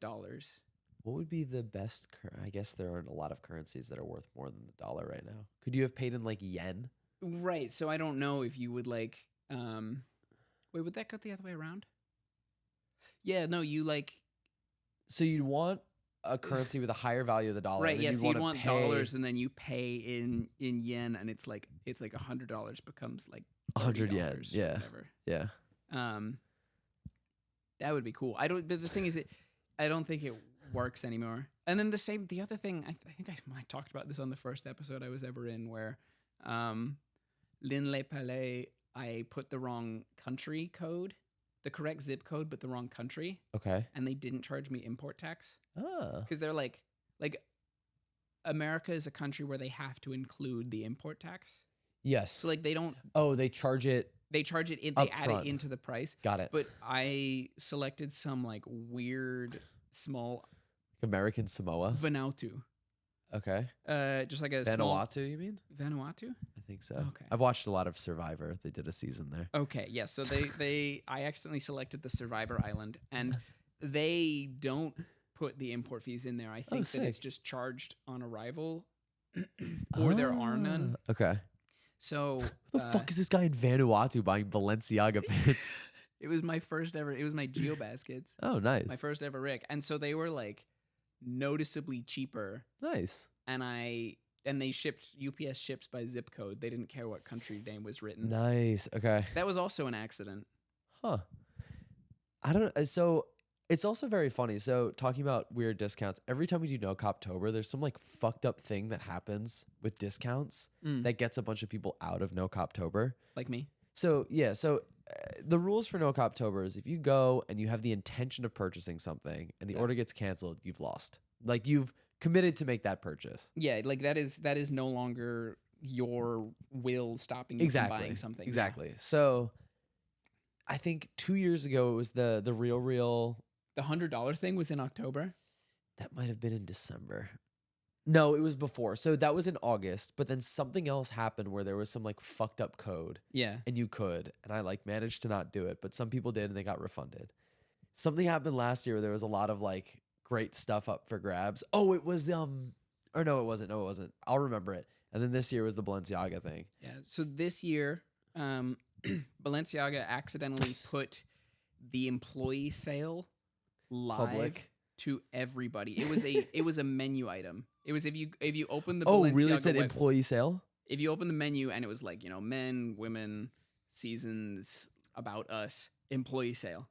Speaker 1: What would be the best? I guess there aren't a lot of currencies that are worth more than the dollar right now. Could you have paid in like yen?
Speaker 2: Right. So I don't know if you would like. Wait, would that go the other way around? Yeah. No. You like.
Speaker 1: So you'd want a currency with a higher value of the dollar,
Speaker 2: Right. Yeah. So you'd want
Speaker 1: pay
Speaker 2: dollars, and then you pay in yen, and it's like $100 becomes like
Speaker 1: 100 yen. Yeah.
Speaker 2: Whatever.
Speaker 1: Yeah.
Speaker 2: That would be cool. But the thing is, I don't think it works anymore. And then the other thing, I think I talked about this on the first episode I was ever in, where Lin Palais, I put the wrong country code, the correct zip code, but the wrong country.
Speaker 1: Okay.
Speaker 2: And they didn't charge me import tax.
Speaker 1: Oh.
Speaker 2: Because they're like America is a country where they have to include the import tax.
Speaker 1: Yes.
Speaker 2: So like they don't.
Speaker 1: Oh, they charge it.
Speaker 2: They charge it. They add it into the price.
Speaker 1: Got it.
Speaker 2: But I selected some like weird small
Speaker 1: American Samoa.
Speaker 2: Vanuatu.
Speaker 1: Okay.
Speaker 2: Just like a
Speaker 1: Vanuatu, you mean?
Speaker 2: Vanuatu?
Speaker 1: I think so.
Speaker 2: Okay.
Speaker 1: I've watched a lot of Survivor. They did a season there.
Speaker 2: Okay, yeah. So I accidentally selected the Survivor Island, and they don't put the import fees in there. I think that it's just charged on arrival, or there are none.
Speaker 1: Okay.
Speaker 2: So
Speaker 1: Who the fuck is this guy in Vanuatu buying Balenciaga pants?
Speaker 2: It was my first ever. It was my Geo baskets.
Speaker 1: Oh, nice.
Speaker 2: My first ever Rick, and so they were like noticeably cheaper.
Speaker 1: Nice.
Speaker 2: And they shipped UPS ships by zip code. They didn't care what country name was written.
Speaker 1: Nice. Okay.
Speaker 2: That was also an accident.
Speaker 1: Huh. I don't know. So it's also very funny. So talking about weird discounts, every time we do Nocoptober, there's some like fucked up thing that happens with discounts that gets a bunch of people out of Nocoptober.
Speaker 2: Like me.
Speaker 1: So yeah. So the rules for Nocoptober is if you go and you have the intention of purchasing something and the order gets canceled, you've lost. Like you've committed to make that purchase.
Speaker 2: Yeah, like that is no longer your will stopping you from buying something.
Speaker 1: Exactly.
Speaker 2: Yeah.
Speaker 1: So I think 2 years ago it was the real.
Speaker 2: The $100 thing was in October.
Speaker 1: That might have been in December. No, it was before. So that was in August, but then something else happened where there was some like fucked up code.
Speaker 2: Yeah.
Speaker 1: And you could, and I like managed to not do it, but some people did and they got refunded. Something happened last year where there was a lot of like great stuff up for grabs. Oh, it was or no, it wasn't. No, it wasn't. I'll remember it. And then this year was the Balenciaga thing.
Speaker 2: Yeah. So this year, Balenciaga accidentally put the employee sale live to everybody. It was a menu item. It was if you open the Balenciaga
Speaker 1: really? It said employee sale?
Speaker 2: If you open the menu and it was like, men, women, seasons, about us, employee sale.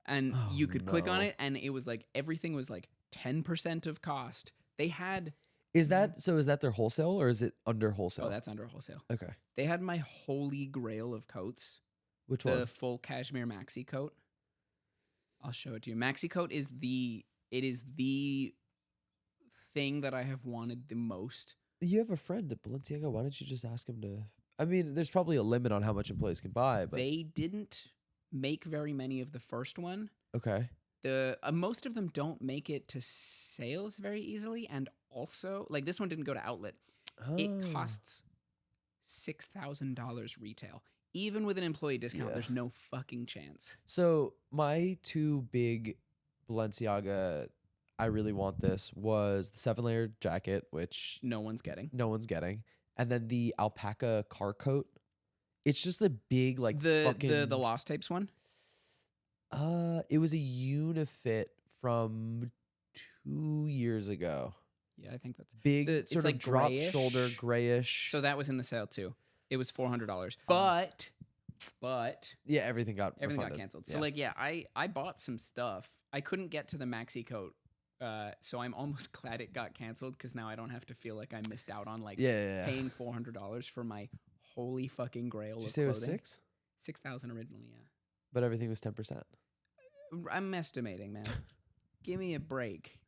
Speaker 2: And you could click on it and it was like everything was like 10% of cost. They had
Speaker 1: Is that their wholesale or is it under wholesale?
Speaker 2: Oh, that's under wholesale.
Speaker 1: Okay.
Speaker 2: They had my holy grail of coats.
Speaker 1: Which one?
Speaker 2: The full cashmere maxi coat. I'll show it to you. Maxi coat is the it is the thing that I have wanted the most.
Speaker 1: You have a friend at Balenciaga. Why don't you just ask him to? I mean, there's probably a limit on how much employees can buy, but
Speaker 2: They didn't make very many of the first one.
Speaker 1: okay.
Speaker 2: The most of them don't make it to sales very easily, and also like this one didn't go to outlet. It
Speaker 1: Oh.
Speaker 2: costs $6,000 retail. Even with an employee discount,
Speaker 1: Yeah.
Speaker 2: there's no fucking chance.
Speaker 1: So my two big Balenciaga, I really want this, was the 7-layer jacket, which
Speaker 2: No one's getting.
Speaker 1: no one's getting, and then the alpaca car coat. It's just a big like
Speaker 2: The
Speaker 1: fucking.
Speaker 2: Lost Tapes one.
Speaker 1: It was a unifit from 2 years ago.
Speaker 2: Yeah, I think that's
Speaker 1: Big
Speaker 2: it's
Speaker 1: sort
Speaker 2: like
Speaker 1: of drop
Speaker 2: grayish.
Speaker 1: shoulder, grayish.
Speaker 2: So that was in the sale too. It was $400, but
Speaker 1: yeah, everything got
Speaker 2: everything got
Speaker 1: refunded.
Speaker 2: canceled. So like, yeah, I bought some stuff. I couldn't get to the maxi coat, so I'm almost glad it got canceled because now I don't have to feel like I missed out on like
Speaker 1: yeah.
Speaker 2: paying $400 for my holy fucking grail
Speaker 1: Did you
Speaker 2: of
Speaker 1: say it was
Speaker 2: clothing.
Speaker 1: 6?
Speaker 2: 6,000 originally, yeah.
Speaker 1: But everything was 10%.
Speaker 2: I'm estimating, man. Give me a break.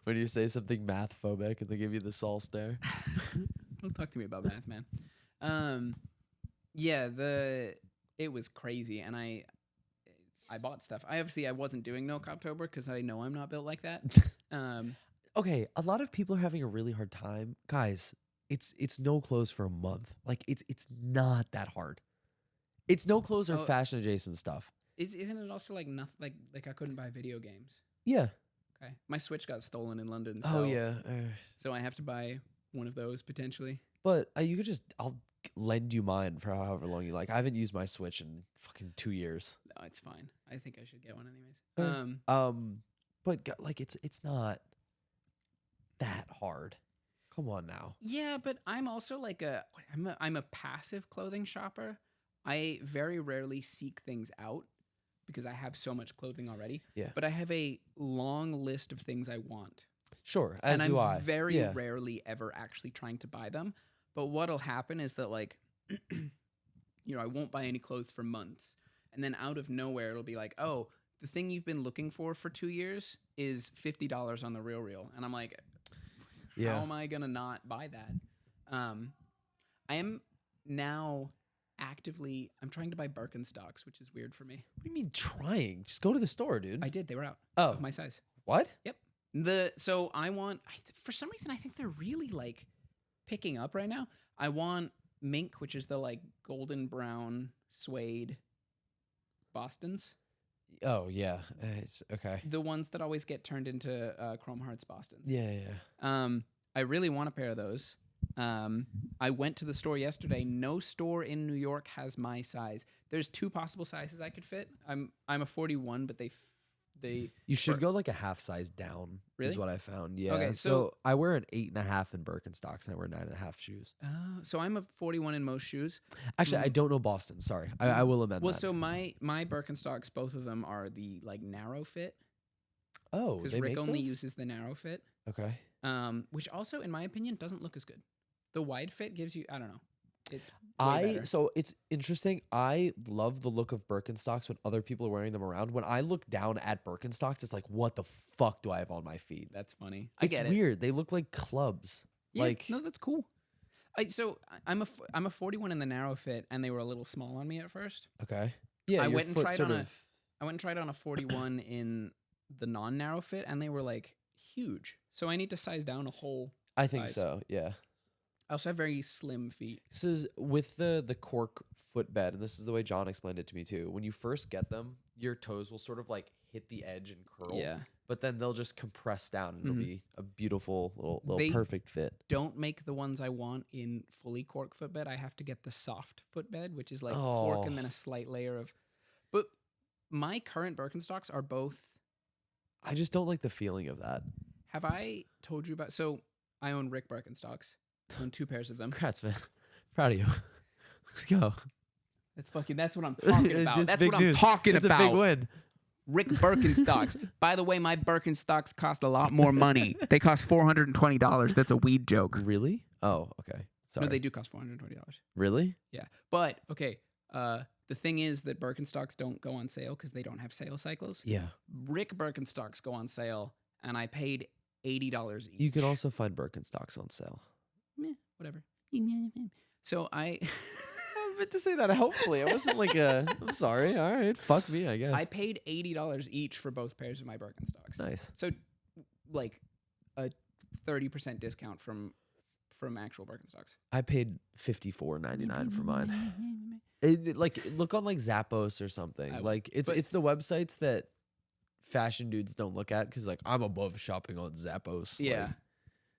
Speaker 1: When you say something math phobic and they give you the Saul stare.
Speaker 2: Don't talk to me about math, man. Yeah, it was crazy, and I bought stuff. I wasn't doing Nocoptober because I know I'm not built like that.
Speaker 1: Okay, a lot of people are having a really hard time. Guys, it's no clothes for a month. Like it's not that hard. It's no clothes or
Speaker 2: Oh.
Speaker 1: fashion adjacent stuff.
Speaker 2: Isn't it also like nothing like I couldn't buy video games?
Speaker 1: Yeah.
Speaker 2: Okay, my Switch got stolen in London. So,
Speaker 1: Oh yeah.
Speaker 2: So I have to buy one of those potentially.
Speaker 1: But you could I'll lend you mine for however long you like. I haven't used my Switch in fucking 2 years.
Speaker 2: No, it's fine. I think I should get one anyways.
Speaker 1: But like it's not that hard. Come on now.
Speaker 2: Yeah, but I'm also like I'm a passive clothing shopper. I very rarely seek things out because I have so much clothing already.
Speaker 1: Yeah.
Speaker 2: But I have a long list of things I want.
Speaker 1: Sure, as
Speaker 2: and
Speaker 1: do
Speaker 2: I'm
Speaker 1: I.
Speaker 2: very
Speaker 1: Yeah.
Speaker 2: rarely ever actually trying to buy them. But what'll happen is that like I won't buy any clothes for months. And then out of nowhere it'll be like, "Oh, the thing you've been looking for 2 years is $50 on the Real." And I'm like,
Speaker 1: Yeah.
Speaker 2: how am I going to not buy that? I am now I'm trying to buy Birkenstocks, which is weird for me.
Speaker 1: What do you mean trying? Just go to the store, dude.
Speaker 2: I did. They were out
Speaker 1: Oh,
Speaker 2: of my size.
Speaker 1: what?
Speaker 2: Yep. So for some reason, I think they're really like picking up right now. I want mink, which is the like golden brown suede Bostons.
Speaker 1: Oh yeah. It's okay.
Speaker 2: The ones that always get turned into Chrome Hearts Bostons.
Speaker 1: Yeah.
Speaker 2: I really want a pair of those. I went to the store yesterday. No store in New York has my size. There's 2 possible sizes I could fit. I'm a 41, but they
Speaker 1: You should go like a half size down.
Speaker 2: Really?
Speaker 1: Is what I found. Yeah.
Speaker 2: Okay,
Speaker 1: So I wear an 8.5 in Birkenstocks and I wear 9.5 shoes.
Speaker 2: so I'm a 41 in most shoes.
Speaker 1: Actually, I don't know Boston. Sorry. I will amend
Speaker 2: Well,
Speaker 1: that.
Speaker 2: so my Birkenstocks, both of them are the like narrow fit
Speaker 1: Oh,
Speaker 2: because
Speaker 1: they
Speaker 2: Rick
Speaker 1: make
Speaker 2: only
Speaker 1: those?
Speaker 2: uses the narrow fit.
Speaker 1: Okay.
Speaker 2: Which also, in my opinion, doesn't look as good. The wide fit gives you, I don't know, it's way better.
Speaker 1: So it's interesting. I love the look of Birkenstocks when other people are wearing them around. When I look down at Birkenstocks, it's like, what the fuck do I have on my feet?
Speaker 2: That's funny. I
Speaker 1: It's
Speaker 2: get it.
Speaker 1: weird. They look like clubs.
Speaker 2: Yeah,
Speaker 1: Like
Speaker 2: no, that's cool. I'm a 41 in the narrow fit, and they were a little small on me at first.
Speaker 1: okay. Yeah.
Speaker 2: I
Speaker 1: your
Speaker 2: went and
Speaker 1: foot
Speaker 2: tried
Speaker 1: sort
Speaker 2: on
Speaker 1: of.
Speaker 2: I went and tried on a 41 in the non-narrow fit, and they were like huge. So I need to size down a whole.
Speaker 1: I think
Speaker 2: size.
Speaker 1: so. Yeah.
Speaker 2: I also have very slim feet.
Speaker 1: So with the cork footbed, and this is the way John explained it to me too. When you first get them, your toes will sort of like hit the edge and curl.
Speaker 2: Yeah.
Speaker 1: But then they'll just compress down, and
Speaker 2: Mhm.
Speaker 1: it'll be a beautiful little
Speaker 2: They-
Speaker 1: perfect fit.
Speaker 2: Don't make the ones I want in fully cork footbed. I have to get the soft footbed, which is like cork
Speaker 1: Oh.
Speaker 2: and then a slight layer of. But my current Birkenstocks are both.
Speaker 1: I just don't like the feeling of that.
Speaker 2: Have I told you about? So I own Rick Birkenstocks. I own 2 pairs of them.
Speaker 1: Congrats, man. Proud of you. Let's go.
Speaker 2: That's what I'm talking about.
Speaker 1: It's
Speaker 2: That's
Speaker 1: big
Speaker 2: what I'm
Speaker 1: news.
Speaker 2: talking
Speaker 1: It's
Speaker 2: about.
Speaker 1: a big win.
Speaker 2: Rick Birkenstocks. By the way, my Birkenstocks cost a lot more money. They cost $420. That's a weed joke.
Speaker 1: Really? Oh, okay. Sorry.
Speaker 2: No, they do cost $420.
Speaker 1: Really?
Speaker 2: Yeah. But, okay, the thing is that Birkenstocks don't go on sale because they don't have sale cycles.
Speaker 1: Yeah.
Speaker 2: Rick Birkenstocks go on sale and I paid $80 each.
Speaker 1: You can also find Birkenstocks on sale.
Speaker 2: Meh, whatever. So I
Speaker 1: I meant to say that helpfully. It wasn't like I'm sorry. All right. Fuck me, I guess.
Speaker 2: I paid $80 each for both pairs of my Birkenstocks.
Speaker 1: Nice.
Speaker 2: So like a 30% discount from actual Birkenstocks.
Speaker 1: I paid $54.99 for mine. Like look on like Zappos or something. It's the websites that fashion dudes don't look at because like I'm above shopping on Zappos.
Speaker 2: Yeah.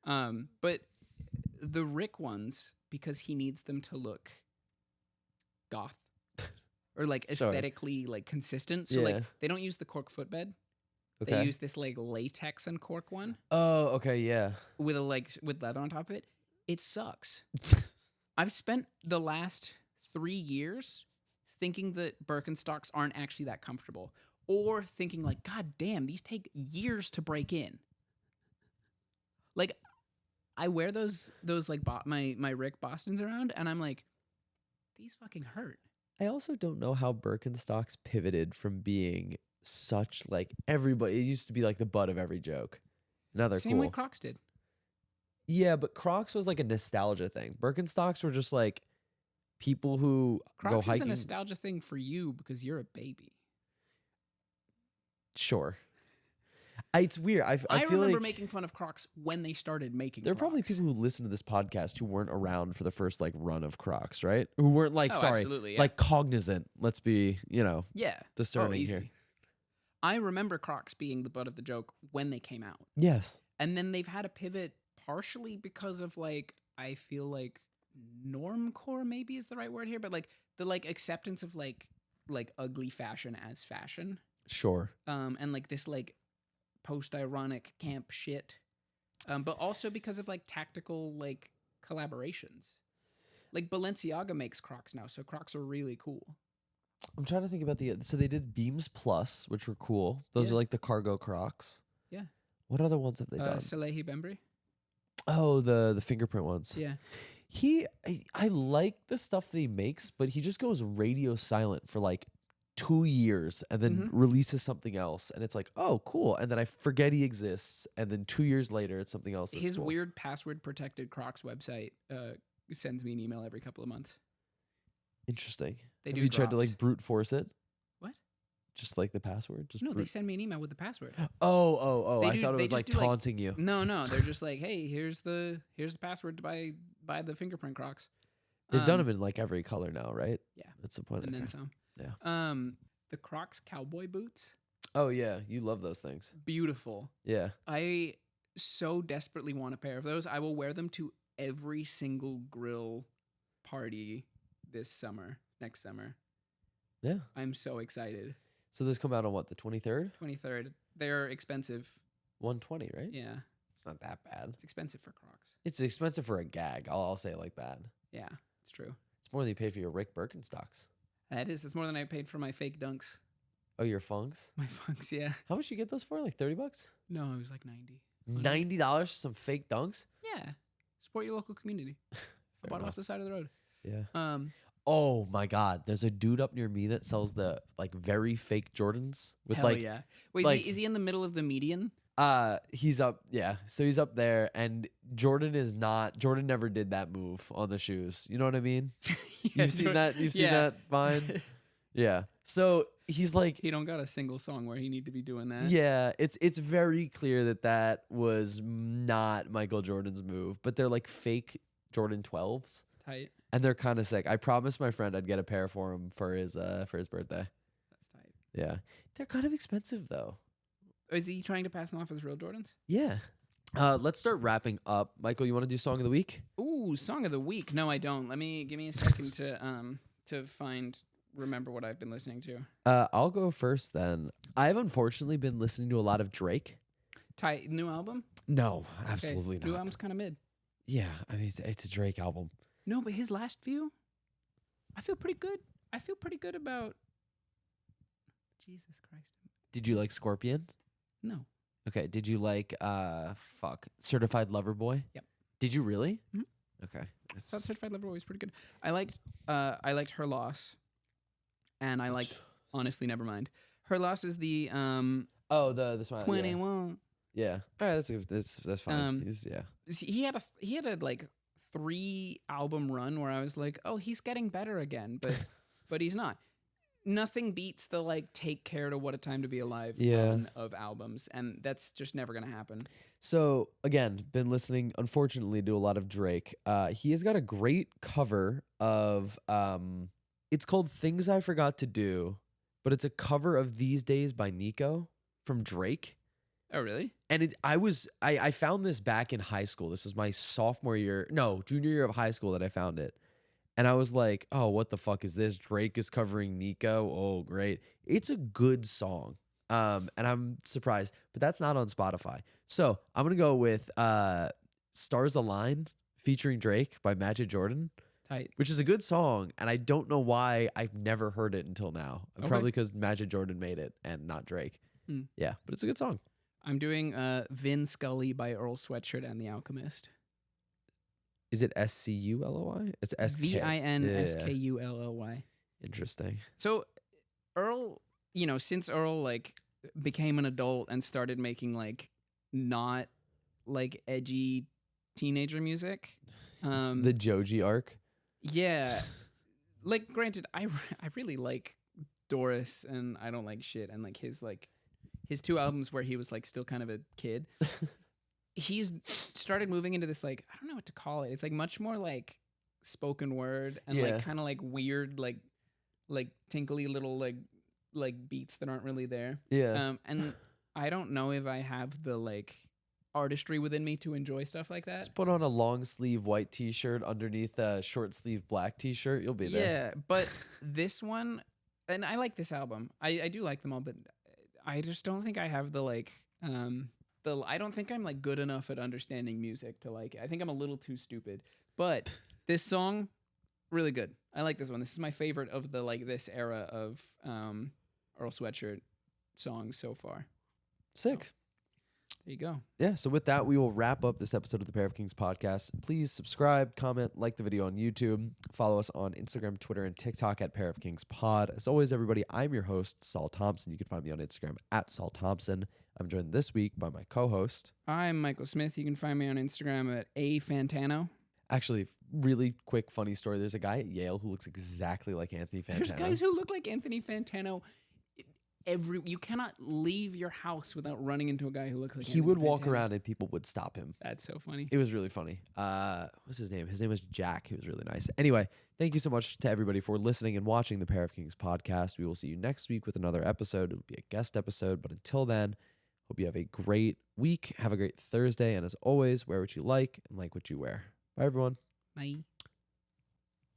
Speaker 2: But the Rick ones, because he needs them to look goth or like aesthetically like consistent. So like they don't use the cork footbed.
Speaker 1: Okay.
Speaker 2: They use this like latex and cork one.
Speaker 1: Oh, okay, yeah.
Speaker 2: With leather on top of it. It sucks. I've spent the last 3 years thinking that Birkenstocks aren't actually that comfortable, or thinking like, God damn, these take years to break in. Like, I wear those like my Rick Bostons around, and I'm like, these fucking hurt.
Speaker 1: I also don't know how Birkenstocks pivoted from being such like everybody. It used to be like the butt of every joke. Now they're
Speaker 2: Same
Speaker 1: cool.
Speaker 2: way Crocs did.
Speaker 1: Yeah, but Crocs was like a nostalgia thing. Birkenstocks were just like people who
Speaker 2: Crocs
Speaker 1: go hiking.
Speaker 2: is a nostalgia thing for you because you're a baby.
Speaker 1: Sure. It's weird. I feel
Speaker 2: remember
Speaker 1: like
Speaker 2: making fun of Crocs when they started making
Speaker 1: there are
Speaker 2: Crocs.
Speaker 1: probably people who listen to this podcast who weren't around for the first like run of Crocs, right? Who weren't like
Speaker 2: absolutely, yeah.
Speaker 1: like cognizant. Let's be,
Speaker 2: yeah,
Speaker 1: discerning
Speaker 2: easy.
Speaker 1: here.
Speaker 2: I remember Crocs being the butt of the joke when they came out.
Speaker 1: Yes.
Speaker 2: And then they've had a pivot partially because of like, I feel like normcore maybe is the right word here, but like the like acceptance of like ugly fashion as fashion.
Speaker 1: Sure.
Speaker 2: And like this like post-ironic camp shit. But also because of like tactical like collaborations. Like Balenciaga makes Crocs now, so Crocs are really cool.
Speaker 1: I'm trying to think about so they did Beams Plus, which were cool. Those are like the cargo Crocs.
Speaker 2: Yeah.
Speaker 1: What other ones have they done?
Speaker 2: Salehi Bembury.
Speaker 1: Oh, the fingerprint ones.
Speaker 2: Yeah.
Speaker 1: I like the stuff that he makes, but he just goes radio silent for like 2 years and then releases something else, and it's like, oh, cool, and then I forget he exists, and then 2 years later it's something else. That's
Speaker 2: His
Speaker 1: cool.
Speaker 2: weird password protected Crocs website sends me an email every couple of months.
Speaker 1: Interesting.
Speaker 2: Have
Speaker 1: you tried to like brute force it?
Speaker 2: What?
Speaker 1: Just like the password?
Speaker 2: They send me an email with the password.
Speaker 1: Oh! I thought it was like taunting you.
Speaker 2: No, they're just like, hey, here's the password to buy the fingerprint Crocs.
Speaker 1: They've done them in like every color now, right?
Speaker 2: Yeah,
Speaker 1: that's the point.
Speaker 2: And then some.
Speaker 1: Yeah.
Speaker 2: The Crocs cowboy boots.
Speaker 1: Oh yeah, you love those things.
Speaker 2: Beautiful.
Speaker 1: Yeah.
Speaker 2: I so desperately want a pair of those. I will wear them to every single grill party next summer.
Speaker 1: Yeah.
Speaker 2: I'm so excited.
Speaker 1: So this come out on what, the 23rd?
Speaker 2: 23rd. They're expensive.
Speaker 1: $120, right?
Speaker 2: Yeah.
Speaker 1: It's not that bad.
Speaker 2: It's expensive for Crocs.
Speaker 1: It's expensive for a gag. I'll say it like that.
Speaker 2: Yeah, it's true.
Speaker 1: It's more than you paid for your Rick Birkenstocks.
Speaker 2: That is. It's more than I paid for my fake dunks.
Speaker 1: Oh, your funks?
Speaker 2: My funks, yeah.
Speaker 1: How much you get those for? Like $30?
Speaker 2: No, it was like 90.
Speaker 1: $90 for some fake dunks?
Speaker 2: Yeah. Support your local community. I bought them off the side of the road.
Speaker 1: Yeah. Oh my God! There's a dude up near me that sells the like very fake Jordans with
Speaker 2: Hell yeah. Wait,
Speaker 1: like,
Speaker 2: is he in the middle of the median?
Speaker 1: He's up. Yeah, so he's up there, and Jordan never did that move on the shoes. You know what I mean? You've seen that. You've seen that Vine. Yeah. So he's like,
Speaker 2: he don't got a single song where he need to be doing that.
Speaker 1: Yeah, it's very clear that was not Michael Jordan's move, but they're like fake Jordan 12s.
Speaker 2: Tight.
Speaker 1: And they're kind of sick. I promised my friend I'd get a pair for him for his birthday.
Speaker 2: That's tight.
Speaker 1: Yeah. They're kind of expensive though.
Speaker 2: Is he trying to pass them off as real Jordans?
Speaker 1: Yeah. Let's start wrapping up. Michael, you want to do song of the week?
Speaker 2: Ooh, song of the week. No, I don't. Give me a second to remember what I've been listening to.
Speaker 1: I'll go first then. I've unfortunately been listening to a lot of Drake.
Speaker 2: Tight. New album?
Speaker 1: No, absolutely not.
Speaker 2: New album's kind of mid.
Speaker 1: Yeah, I mean it's a Drake album.
Speaker 2: No, but his last few, I feel pretty good. I feel pretty good about. Jesus Christ.
Speaker 1: Did you like Scorpion?
Speaker 2: No.
Speaker 1: Okay. Did you like Certified Lover Boy?
Speaker 2: Yep.
Speaker 1: Did you really?
Speaker 2: Mm-hmm.
Speaker 1: Okay.
Speaker 2: I thought Certified Lover Boy was pretty good. I liked Her Loss, and I liked Honestly Nevermind. Her Loss is the
Speaker 1: the smile.
Speaker 2: 21.
Speaker 1: Yeah. All right, that's fine. He's
Speaker 2: He had a like 3-album run where I was like, oh, he's getting better again, but he's not. Nothing beats the like Take Care to What a Time to Be Alive run of albums, and that's just never gonna happen.
Speaker 1: So again, been listening unfortunately to a lot of Drake. He has got a great cover of it's called Things I Forgot to Do, but it's a cover of These Days by Nico from Drake.
Speaker 2: Oh, really?
Speaker 1: And I found this back in high school. This was my junior year of high school that I found it. And I was like, oh, what the fuck is this? Drake is covering Nico. Oh, great. It's a good song. And I'm surprised, but that's not on Spotify. So I'm going to go with Stars Align featuring Drake by Magic Jordan.
Speaker 2: Tight.
Speaker 1: Which is a good song. And I don't know why I've never heard it until now.
Speaker 2: Okay.
Speaker 1: Probably because Magic Jordan made it and not Drake. Yeah, but it's a good song.
Speaker 2: I'm doing Vin Scully by Earl Sweatshirt and the Alchemist.
Speaker 1: Is it SCULLY? It's SK.
Speaker 2: VINSKULLY.
Speaker 1: Interesting.
Speaker 2: So Earl, since Earl like became an adult and started making like not like edgy teenager music,
Speaker 1: the Joji arc.
Speaker 2: Yeah. Like granted, I really like Doris and I Don't Like Shit and like his 2 albums where he was like still kind of a kid. He's started moving into this like, I don't know what to call it. It's like much more like spoken word and like kind of like weird like tinkly little like beats that aren't really there.
Speaker 1: Yeah.
Speaker 2: And I don't know if I have the like artistry within me to enjoy stuff like that.
Speaker 1: Just put on a long sleeve white t-shirt underneath a short sleeve black t-shirt. You'll be there.
Speaker 2: Yeah, but this one, and I like this album. I do like them all, but I just don't think I have the like I don't think I'm like good enough at understanding music to like it. I think I'm a little too stupid. But this song, really good. I like this one. This is my favorite of the like this era of Earl Sweatshirt songs so far.
Speaker 1: Sick.
Speaker 2: So, there you go.
Speaker 1: Yeah, so with that, we will wrap up this episode of the Pair of Kings podcast. Please subscribe, comment, like the video on YouTube. Follow us on Instagram, Twitter, and TikTok at Pair of Kings Pod. As always, everybody, I'm your host, Saul Thompson. You can find me on Instagram at Saul Thompson. I'm joined this week by my co-host.
Speaker 2: I'm Michael Smith. You can find me on Instagram at @afantano.
Speaker 1: Actually, really quick, funny story. There's a guy at Yale who looks exactly like Anthony Fantano.
Speaker 2: There's guys who look like Anthony Fantano. You cannot leave your house without running into a guy who looks like
Speaker 1: he
Speaker 2: Anthony
Speaker 1: would walk
Speaker 2: Fantano.
Speaker 1: around and people would stop him.
Speaker 2: That's so funny.
Speaker 1: It was really funny. What's his name? His name was Jack. He was really nice. Anyway, thank you so much to everybody for listening and watching the Pair of Kings podcast. We will see you next week with another episode. It will be a guest episode, but until then, hope you have a great week. Have a great Thursday. And as always, wear what you like and like what you wear. Bye, everyone.
Speaker 2: Bye.